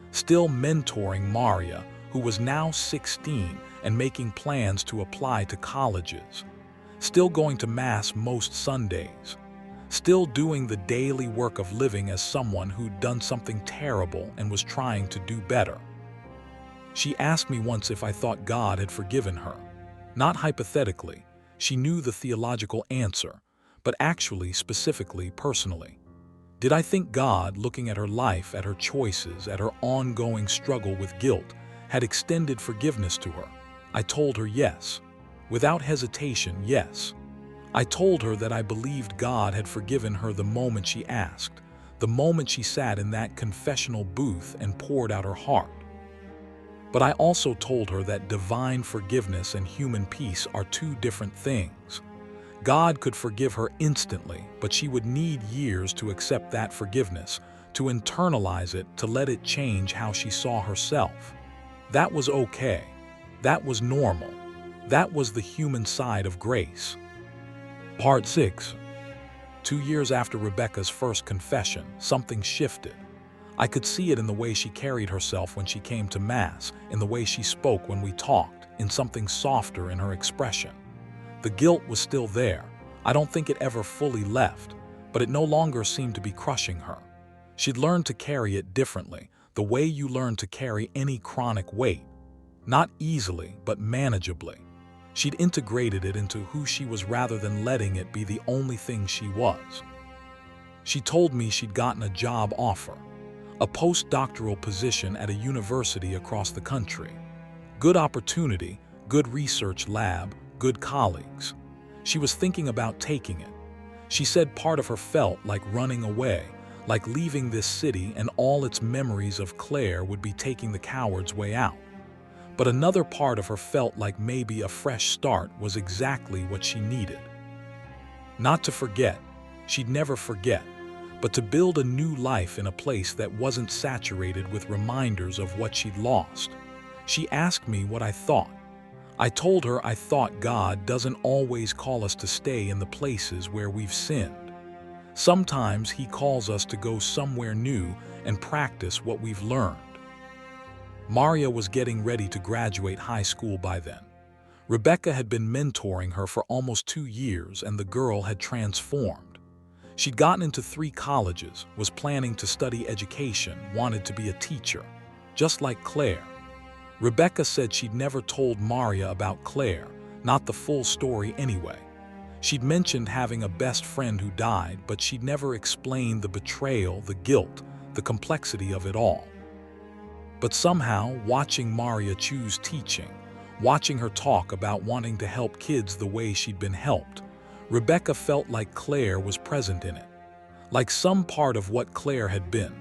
still mentoring Maria, who was now 16 and making plans to apply to colleges, still going to Mass most Sundays, still doing the daily work of living as someone who'd done something terrible and was trying to do better. She asked me once if I thought God had forgiven her. Not hypothetically, she knew the theological answer, but actually, specifically, personally. Did I think God, looking at her life, at her choices, at her ongoing struggle with guilt, had extended forgiveness to her? I told her yes. Without hesitation, yes. I told her that I believed God had forgiven her the moment she asked, the moment she sat in that confessional booth and poured out her heart. But I also told her that divine forgiveness and human peace are two different things. God could forgive her instantly, but she would need years to accept that forgiveness, to internalize it, to let it change how she saw herself. That was okay. That was normal. That was the human side of grace. Part 6. 2 years after Rebecca's first confession, something shifted. I could see it in the way she carried herself when she came to Mass, in the way she spoke when we talked, in something softer in her expression. The guilt was still there. I don't think it ever fully left, but it no longer seemed to be crushing her. She'd learned to carry it differently, the way you learn to carry any chronic weight. Not easily, but manageably. She'd integrated it into who she was rather than letting it be the only thing she was. She told me she'd gotten a job offer, a postdoctoral position at a university across the country. Good opportunity, good research lab, good colleagues. She was thinking about taking it. She said part of her felt like running away, like leaving this city, and all its memories of Claire would be taking the coward's way out. But another part of her felt like maybe a fresh start was exactly what she needed. Not to forget, she'd never forget, but to build a new life in a place that wasn't saturated with reminders of what she'd lost. She asked me what I thought. I told her I thought God doesn't always call us to stay in the places where we've sinned. Sometimes He calls us to go somewhere new and practice what we've learned. Maria was getting ready to graduate high school by then. Rebecca had been mentoring her for almost 2 years, and the girl had transformed. She'd gotten into 3 colleges, was planning to study education, wanted to be a teacher, just like Claire. Rebecca said she'd never told Maria about Claire, not the full story anyway. She'd mentioned having a best friend who died, but she'd never explained the betrayal, the guilt, the complexity of it all. But somehow, watching Maria choose teaching, watching her talk about wanting to help kids the way she'd been helped, Rebecca felt like Claire was present in it. Like some part of what Claire had been,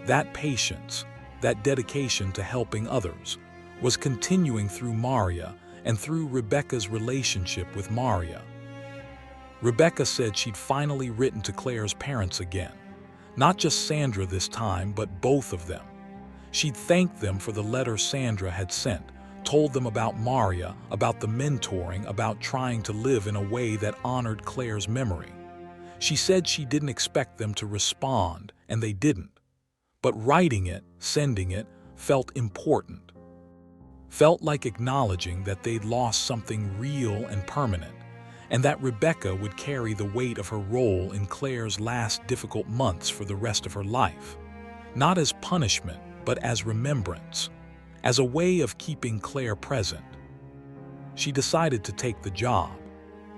that patience, that dedication to helping others, was continuing through Maria and through Rebecca's relationship with Maria. Rebecca said she'd finally written to Claire's parents again. Not just Sandra this time, but both of them. She'd thanked them for the letter Sandra had sent, told them about Maria, about the mentoring, about trying to live in a way that honored Claire's memory. She said she didn't expect them to respond, and they didn't. But writing it, sending it, felt important. Felt like acknowledging that they'd lost something real and permanent, and that Rebecca would carry the weight of her role in Claire's last difficult months for the rest of her life. Not as punishment, but as remembrance, as a way of keeping Claire present. She decided to take the job.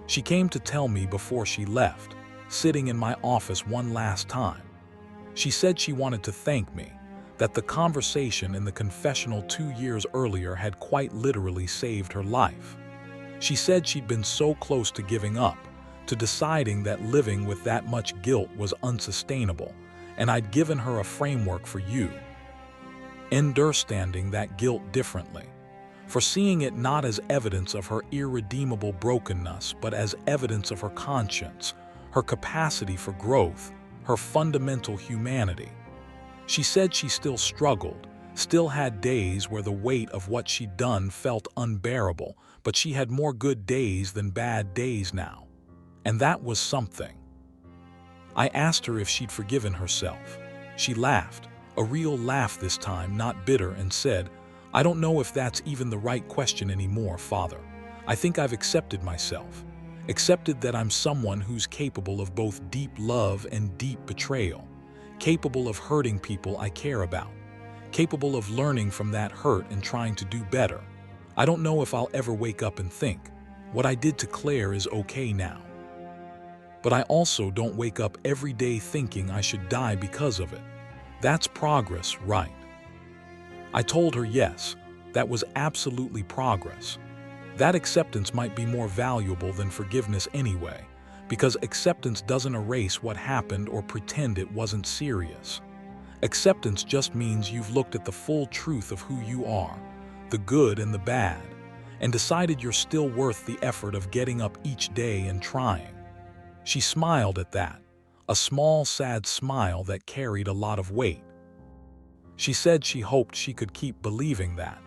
She came to tell me before she left, sitting in my office one last time. She said she wanted to thank me, that the conversation in the confessional 2 years earlier had quite literally saved her life. She said she'd been so close to giving up, to deciding that living with that much guilt was unsustainable, and I'd given her a framework for you. Understanding that guilt differently, for seeing it not as evidence of her irredeemable brokenness, but as evidence of her conscience, her capacity for growth, her fundamental humanity. She said she still struggled, still had days where the weight of what she'd done felt unbearable, but she had more good days than bad days now. And that was something. I asked her if she'd forgiven herself. She laughed, a real laugh this time, not bitter, and said, "I don't know if that's even the right question anymore, Father. I think I've accepted myself. Accepted that I'm someone who's capable of both deep love and deep betrayal. Capable of hurting people I care about. Capable of learning from that hurt and trying to do better. I don't know if I'll ever wake up and think, what I did to Claire is okay now. But I also don't wake up every day thinking I should die because of it. That's progress, right?" I told her yes, that was absolutely progress. That acceptance might be more valuable than forgiveness anyway, because acceptance doesn't erase what happened or pretend it wasn't serious. Acceptance just means you've looked at the full truth of who you are, the good and the bad, and decided you're still worth the effort of getting up each day and trying. She smiled at that, a small, sad smile that carried a lot of weight. She said she hoped she could keep believing that,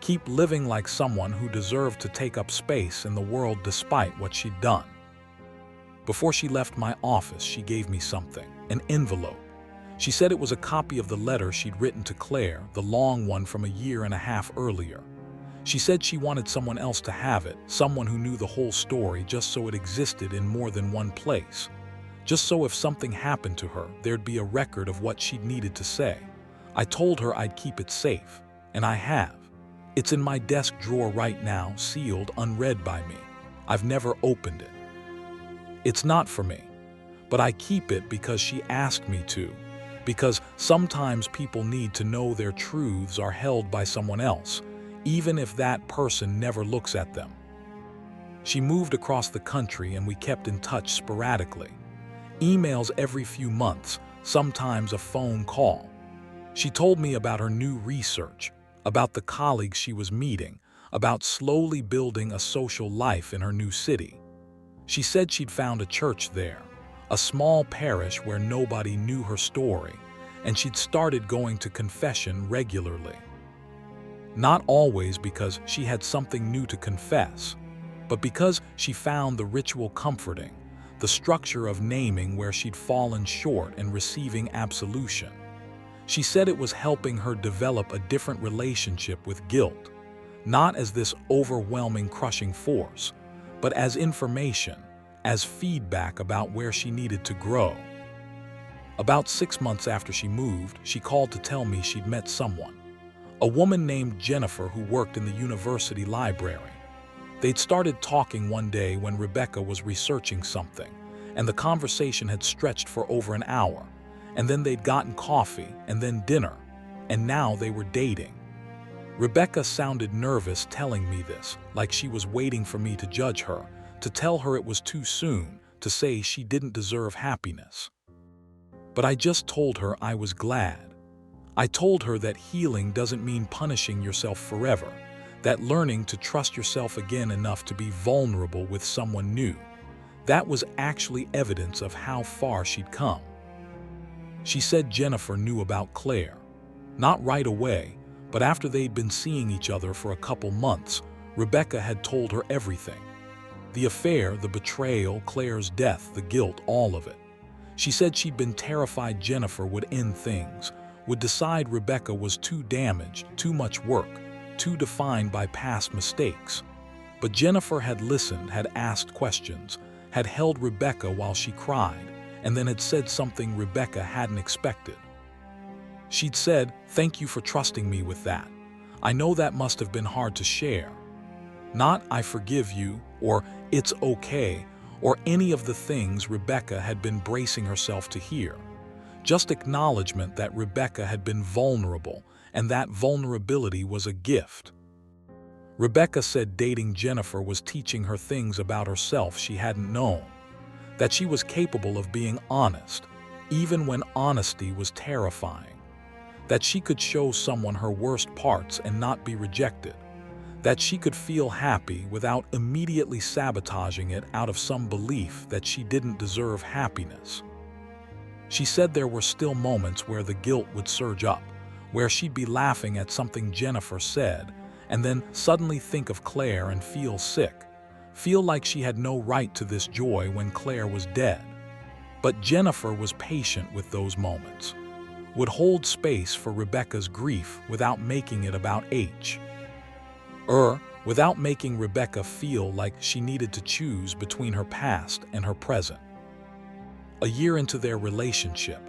keep living like someone who deserved to take up space in the world despite what she'd done. Before she left my office, she gave me something, an envelope. She said it was a copy of the letter she'd written to Claire, the long one from 1.5 years earlier. She said she wanted someone else to have it, someone who knew the whole story, just so it existed in more than one place. Just so if something happened to her, there'd be a record of what she'd needed to say. I told her I'd keep it safe, and I have. It's in my desk drawer right now, sealed, unread by me. I've never opened it. It's not for me, but I keep it because she asked me to, because sometimes people need to know their truths are held by someone else, even if that person never looks at them. She moved across the country and we kept in touch sporadically. Emails every few months, sometimes a phone call. She told me about her new research, about the colleagues she was meeting, about slowly building a social life in her new city. She said she'd found a church there, a small parish where nobody knew her story, and she'd started going to confession regularly. Not always because she had something new to confess, but because she found the ritual comforting, the structure of naming where she'd fallen short and receiving absolution. She said it was helping her develop a different relationship with guilt, not as this overwhelming, crushing force, but as information, as feedback about where she needed to grow. About 6 months after she moved, she called to tell me she'd met someone, a woman named Jennifer who worked in the university library. They'd started talking one day when Rebecca was researching something, and the conversation had stretched for over an hour, and then they'd gotten coffee and then dinner, and now they were dating. Rebecca sounded nervous telling me this, like she was waiting for me to judge her, to tell her it was too soon, to say she didn't deserve happiness. But I just told her I was glad. I told her that healing doesn't mean punishing yourself forever, that learning to trust yourself again enough to be vulnerable with someone new, that was actually evidence of how far she'd come. She said Jennifer knew about Claire. Not right away, but after they'd been seeing each other for a couple months, Rebecca had told her everything. The affair, the betrayal, Claire's death, the guilt, all of it. She said she'd been terrified Jennifer would end things, would decide Rebecca was too damaged, too much work, too defined by past mistakes. But Jennifer had listened, had asked questions, had held Rebecca while she cried, and then had said something Rebecca hadn't expected. She'd said, "Thank you for trusting me with that. I know that must have been hard to share." Not "I forgive you," or "it's okay," or any of the things Rebecca had been bracing herself to hear. Just acknowledgement that Rebecca had been vulnerable, and that vulnerability was a gift. Rebecca said dating Jennifer was teaching her things about herself she hadn't known, that she was capable of being honest, even when honesty was terrifying, that she could show someone her worst parts and not be rejected, that she could feel happy without immediately sabotaging it out of some belief that she didn't deserve happiness. She said there were still moments where the guilt would surge up, where she'd be laughing at something Jennifer said, and then suddenly think of Claire and feel sick, feel like she had no right to this joy when Claire was dead. But Jennifer was patient with those moments, would hold space for Rebecca's grief without making it about without making Rebecca feel like she needed to choose between her past and her present. A year into their relationship,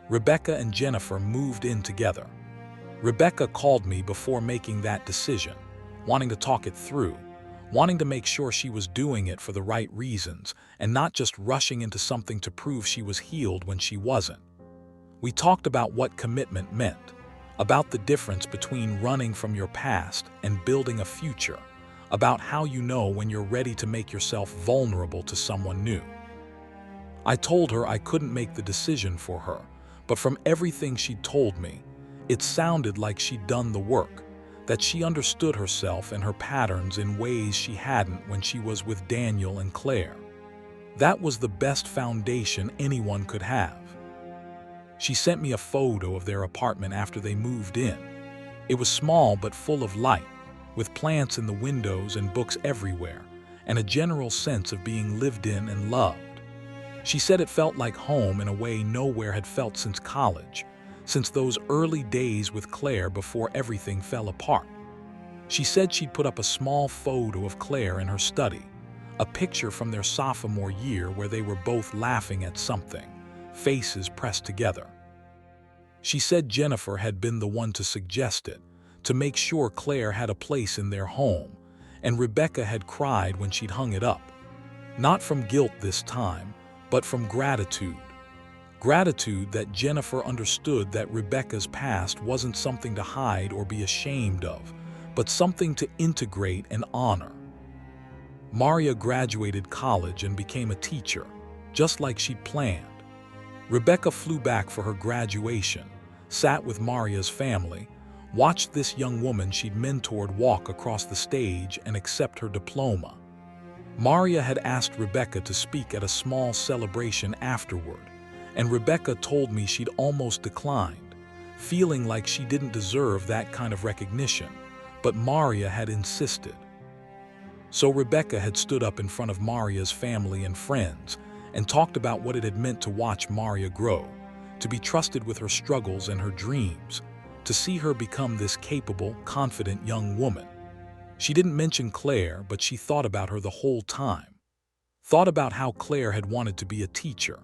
Rebecca and Jennifer moved in together. Rebecca called me before making that decision, wanting to talk it through, wanting to make sure she was doing it for the right reasons and not just rushing into something to prove she was healed when she wasn't. We talked about what commitment meant, about the difference between running from your past and building a future, about how you know when you're ready to make yourself vulnerable to someone new. I told her I couldn't make the decision for her, but from everything she'd told me, it sounded like she'd done the work, that she understood herself and her patterns in ways she hadn't when she was with Daniel and Claire. That was the best foundation anyone could have. She sent me a photo of their apartment after they moved in. It was small but full of light, with plants in the windows and books everywhere, and a general sense of being lived in and loved. She said it felt like home in a way nowhere had felt since college, since those early days with Claire before everything fell apart. She said she'd put up a small photo of Claire in her study, a picture from their sophomore year where they were both laughing at something, faces pressed together. She said Jennifer had been the one to suggest it, to make sure Claire had a place in their home, and Rebecca had cried when she'd hung it up. Not from guilt this time, but from gratitude. Gratitude that Jennifer understood that Rebecca's past wasn't something to hide or be ashamed of, but something to integrate and honor. Maria graduated college and became a teacher, just like she'd planned. Rebecca flew back for her graduation, sat with Maria's family, watched this young woman she'd mentored walk across the stage and accept her diploma. Maria had asked Rebecca to speak at a small celebration afterward, and Rebecca told me she'd almost declined, feeling like she didn't deserve that kind of recognition, but Maria had insisted. So Rebecca had stood up in front of Maria's family and friends and talked about what it had meant to watch Maria grow, to be trusted with her struggles and her dreams, to see her become this capable, confident young woman. She didn't mention Claire, but she thought about her the whole time. Thought about how Claire had wanted to be a teacher,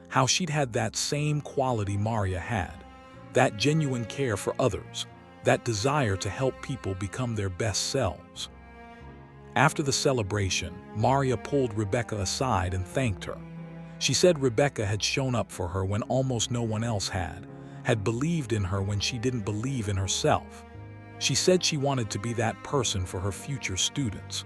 how she'd had that same quality Maria had, that genuine care for others, that desire to help people become their best selves. After the celebration, Maria pulled Rebecca aside and thanked her. She said Rebecca had shown up for her when almost no one else had believed in her when she didn't believe in herself. She said she wanted to be that person for her future students.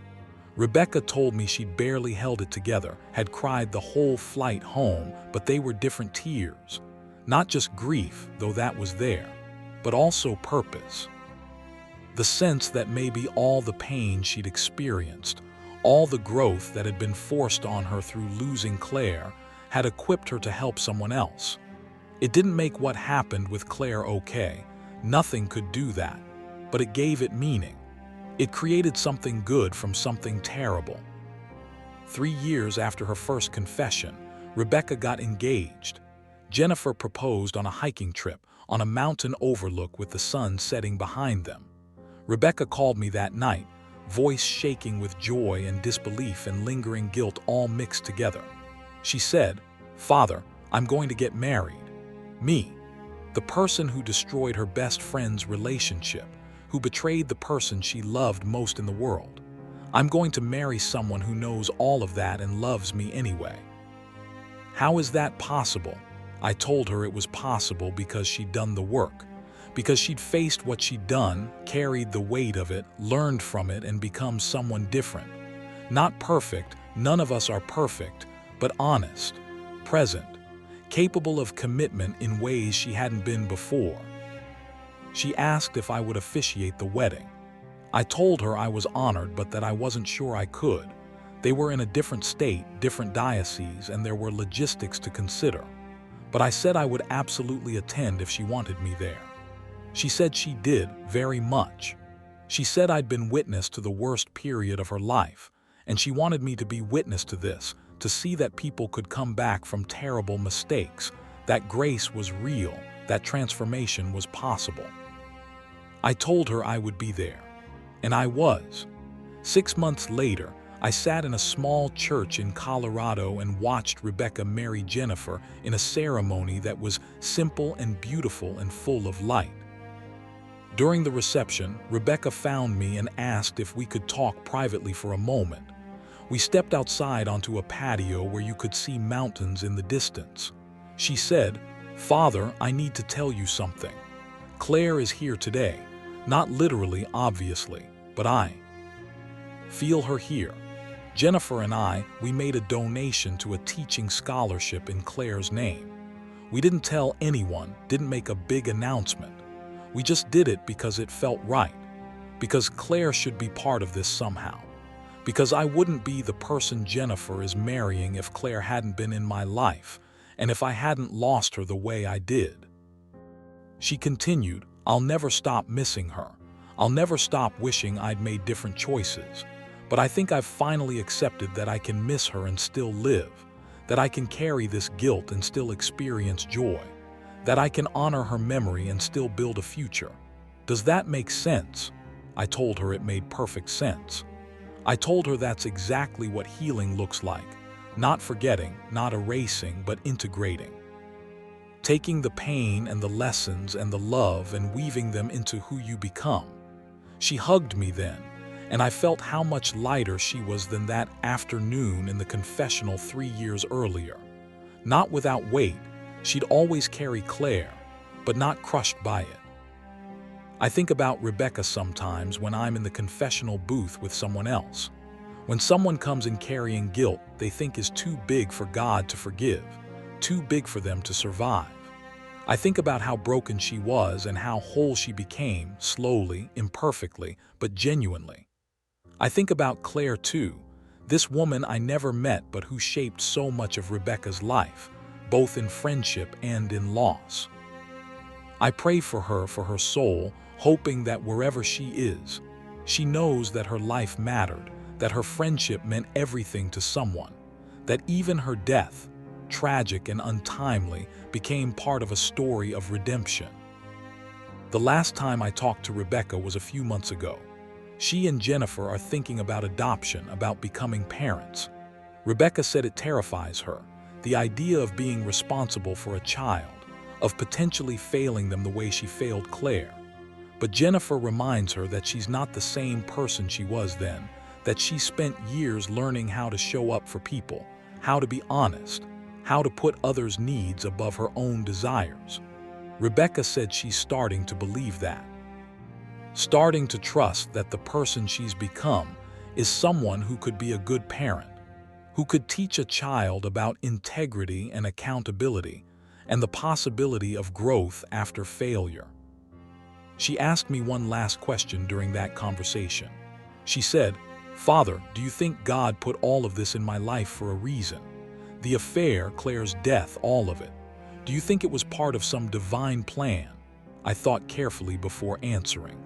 Rebecca told me she'd barely held it together, had cried the whole flight home, but they were different tears. Not just grief, though that was there, but also purpose. The sense that maybe all the pain she'd experienced, all the growth that had been forced on her through losing Claire, had equipped her to help someone else. It didn't make what happened with Claire okay. Nothing could do that. But it gave it meaning. It created something good from something terrible. 3 years after her first confession, Rebecca got engaged. Jennifer proposed on a hiking trip on a mountain overlook with the sun setting behind them. Rebecca called me that night, voice shaking with joy and disbelief and lingering guilt all mixed together. She said, "Father, I'm going to get married." Me, the person who destroyed her best friend's relationship, who betrayed the person she loved most in the world. I'm going to marry someone who knows all of that and loves me anyway. How is that possible? I told her it was possible because she'd done the work, because she'd faced what she'd done, carried the weight of it, learned from it, and become someone different. Not perfect, none of us are perfect, but honest, present, capable of commitment in ways she hadn't been before. She asked if I would officiate the wedding. I told her I was honored, but that I wasn't sure I could. They were in a different state, different diocese, and there were logistics to consider. But I said I would absolutely attend if she wanted me there. She said she did, very much. She said I'd been witness to the worst period of her life, and she wanted me to be witness to this, to see that people could come back from terrible mistakes, that grace was real, that transformation was possible. I told her I would be there, and I was. 6 months later, I sat in a small church in Colorado and watched Rebecca marry Jennifer in a ceremony that was simple and beautiful and full of light. During the reception, Rebecca found me and asked if we could talk privately for a moment. We stepped outside onto a patio where you could see mountains in the distance. She said, "Father, I need to tell you something. Claire is here today. Not literally, obviously, but I feel her here. Jennifer and we made a donation to a teaching scholarship in Claire's name. We didn't tell anyone, didn't make a big announcement. We just did it because it felt right. Because Claire should be part of this somehow. Because I wouldn't be the person Jennifer is marrying if Claire hadn't been in my life, and if I hadn't lost her the way I did." She continued, "I'll never stop missing her. I'll never stop wishing I'd made different choices. But I think I've finally accepted that I can miss her and still live, that I can carry this guilt and still experience joy, that I can honor her memory and still build a future. Does that make sense?" I told her it made perfect sense. I told her that's exactly what healing looks like. Not forgetting, not erasing, but integrating. Taking the pain and the lessons and the love and weaving them into who you become. She hugged me then, and I felt how much lighter she was than that afternoon in the confessional 3 years earlier. Not without weight, she'd always carry Claire, but not crushed by it. I think about Rebecca sometimes when I'm in the confessional booth with someone else. When someone comes in carrying guilt they think is too big for God to forgive, too big for them to survive. I think about how broken she was and how whole she became, slowly, imperfectly, but genuinely. I think about Claire too, this woman I never met but who shaped so much of Rebecca's life, both in friendship and in loss. I pray for her soul, hoping that wherever she is, she knows that her life mattered, that her friendship meant everything to someone, that even her death, tragic and untimely, became part of a story of redemption. The last time I talked to Rebecca was a few months ago. She and Jennifer are thinking about adoption, about becoming parents. Rebecca said it terrifies her, the idea of being responsible for a child, of potentially failing them the way she failed Claire. But Jennifer reminds her that she's not the same person she was then, that she spent years learning how to show up for people, how to be honest, how to put others' needs above her own desires. Rebecca said she's starting to believe that. Starting to trust that the person she's become is someone who could be a good parent, who could teach a child about integrity and accountability, and the possibility of growth after failure. She asked me one last question during that conversation. She said, "Father, do you think God put all of this in my life for a reason? The affair, Claire's death, all of it. Do you think it was part of some divine plan?" I thought carefully before answering.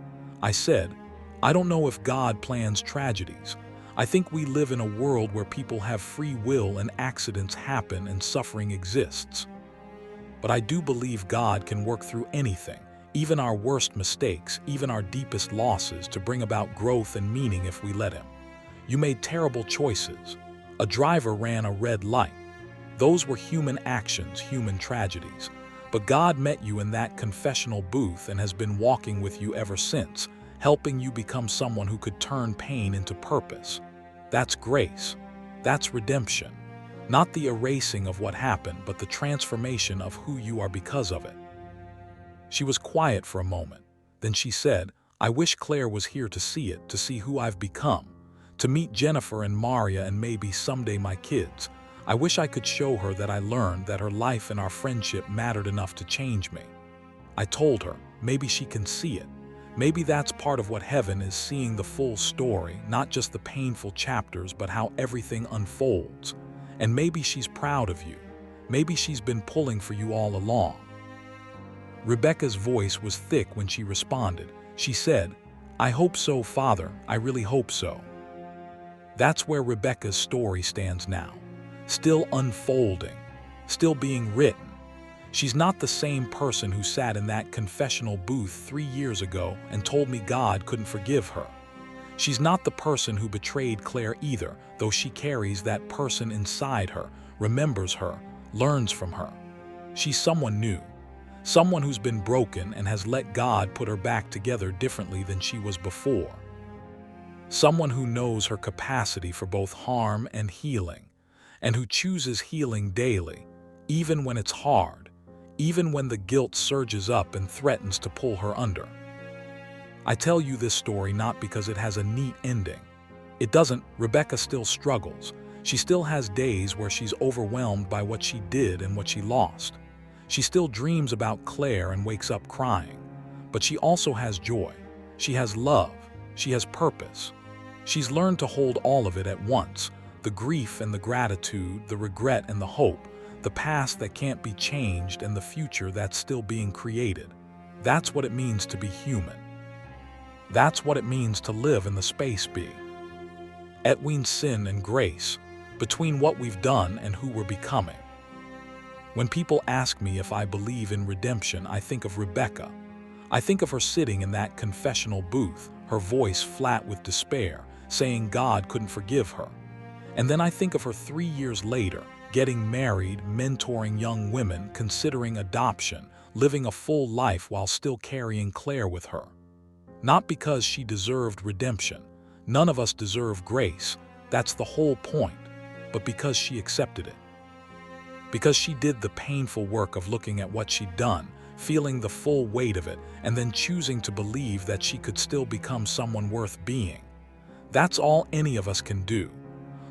I said, "I don't know if God plans tragedies. I think we live in a world where people have free will and accidents happen and suffering exists. But I do believe God can work through anything, even our worst mistakes, even our deepest losses, to bring about growth and meaning if we let Him. You made terrible choices. A driver ran a red light. Those were human actions, human tragedies. But God met you in that confessional booth and has been walking with you ever since, helping you become someone who could turn pain into purpose. That's grace. That's redemption. Not the erasing of what happened, but the transformation of who you are because of it." She was quiet for a moment. Then she said, "I wish Claire was here to see it, to see who I've become, to meet Jennifer and Maria and maybe someday my kids. I wish I could show her that I learned that her life and our friendship mattered enough to change me." I told her, maybe she can see it. Maybe that's part of what heaven is, seeing the full story, not just the painful chapters, but how everything unfolds. And maybe she's proud of you. Maybe she's been pulling for you all along. Rebecca's voice was thick when she responded. She said, "I hope so, Father, I really hope so." That's where Rebecca's story stands now. Still unfolding, still being written. She's not the same person who sat in that confessional booth 3 years ago and told me God couldn't forgive her. She's not the person who betrayed Claire either, though she carries that person inside her, remembers her, learns from her. She's someone new, someone who's been broken and has let God put her back together differently than she was before. Someone who knows her capacity for both harm and healing, and who chooses healing daily, even when it's hard, even when the guilt surges up and threatens to pull her under. I tell you this story not because it has a neat ending. It doesn't. Rebecca still struggles. She still has days where she's overwhelmed by what she did and what she lost. She still dreams about Claire and wakes up crying. But she also has joy. She has love. She has purpose. She's learned to hold all of it at once. The grief and the gratitude, the regret and the hope, the past that can't be changed and the future that's still being created. That's what it means to be human. That's what it means to live in the space between sin and grace, between what we've done and who we're becoming. When people ask me if I believe in redemption, I think of Rebecca. I think of her sitting in that confessional booth, her voice flat with despair, saying God couldn't forgive her. And then I think of her 3 years later, getting married, mentoring young women, considering adoption, living a full life while still carrying Claire with her. Not because she deserved redemption. None of us deserve grace. That's the whole point. But because she accepted it. Because she did the painful work of looking at what she'd done, feeling the full weight of it, and then choosing to believe that she could still become someone worth being. That's all any of us can do.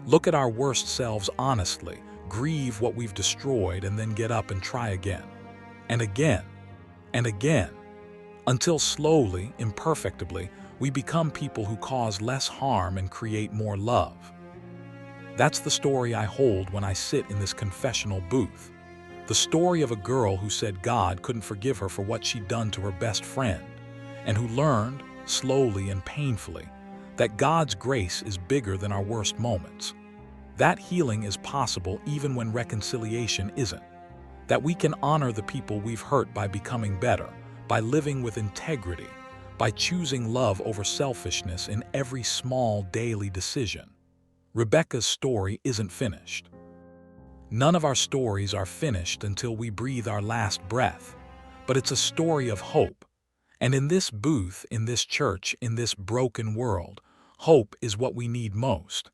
Look at our worst selves honestly, grieve what we've destroyed, and then get up and try again. and again, and again, until slowly, imperfectibly, we become people who cause less harm and create more love. That's the story I hold when I sit in this confessional booth. The story of a girl who said God couldn't forgive her for what she'd done to her best friend, and who learned, slowly and painfully, that God's grace is bigger than our worst moments. That healing is possible even when reconciliation isn't. That we can honor the people we've hurt by becoming better, by living with integrity, by choosing love over selfishness in every small daily decision. Rebecca's story isn't finished. None of our stories are finished until we breathe our last breath, but it's a story of hope. And in this booth, in this church, in this broken world, hope is what we need most.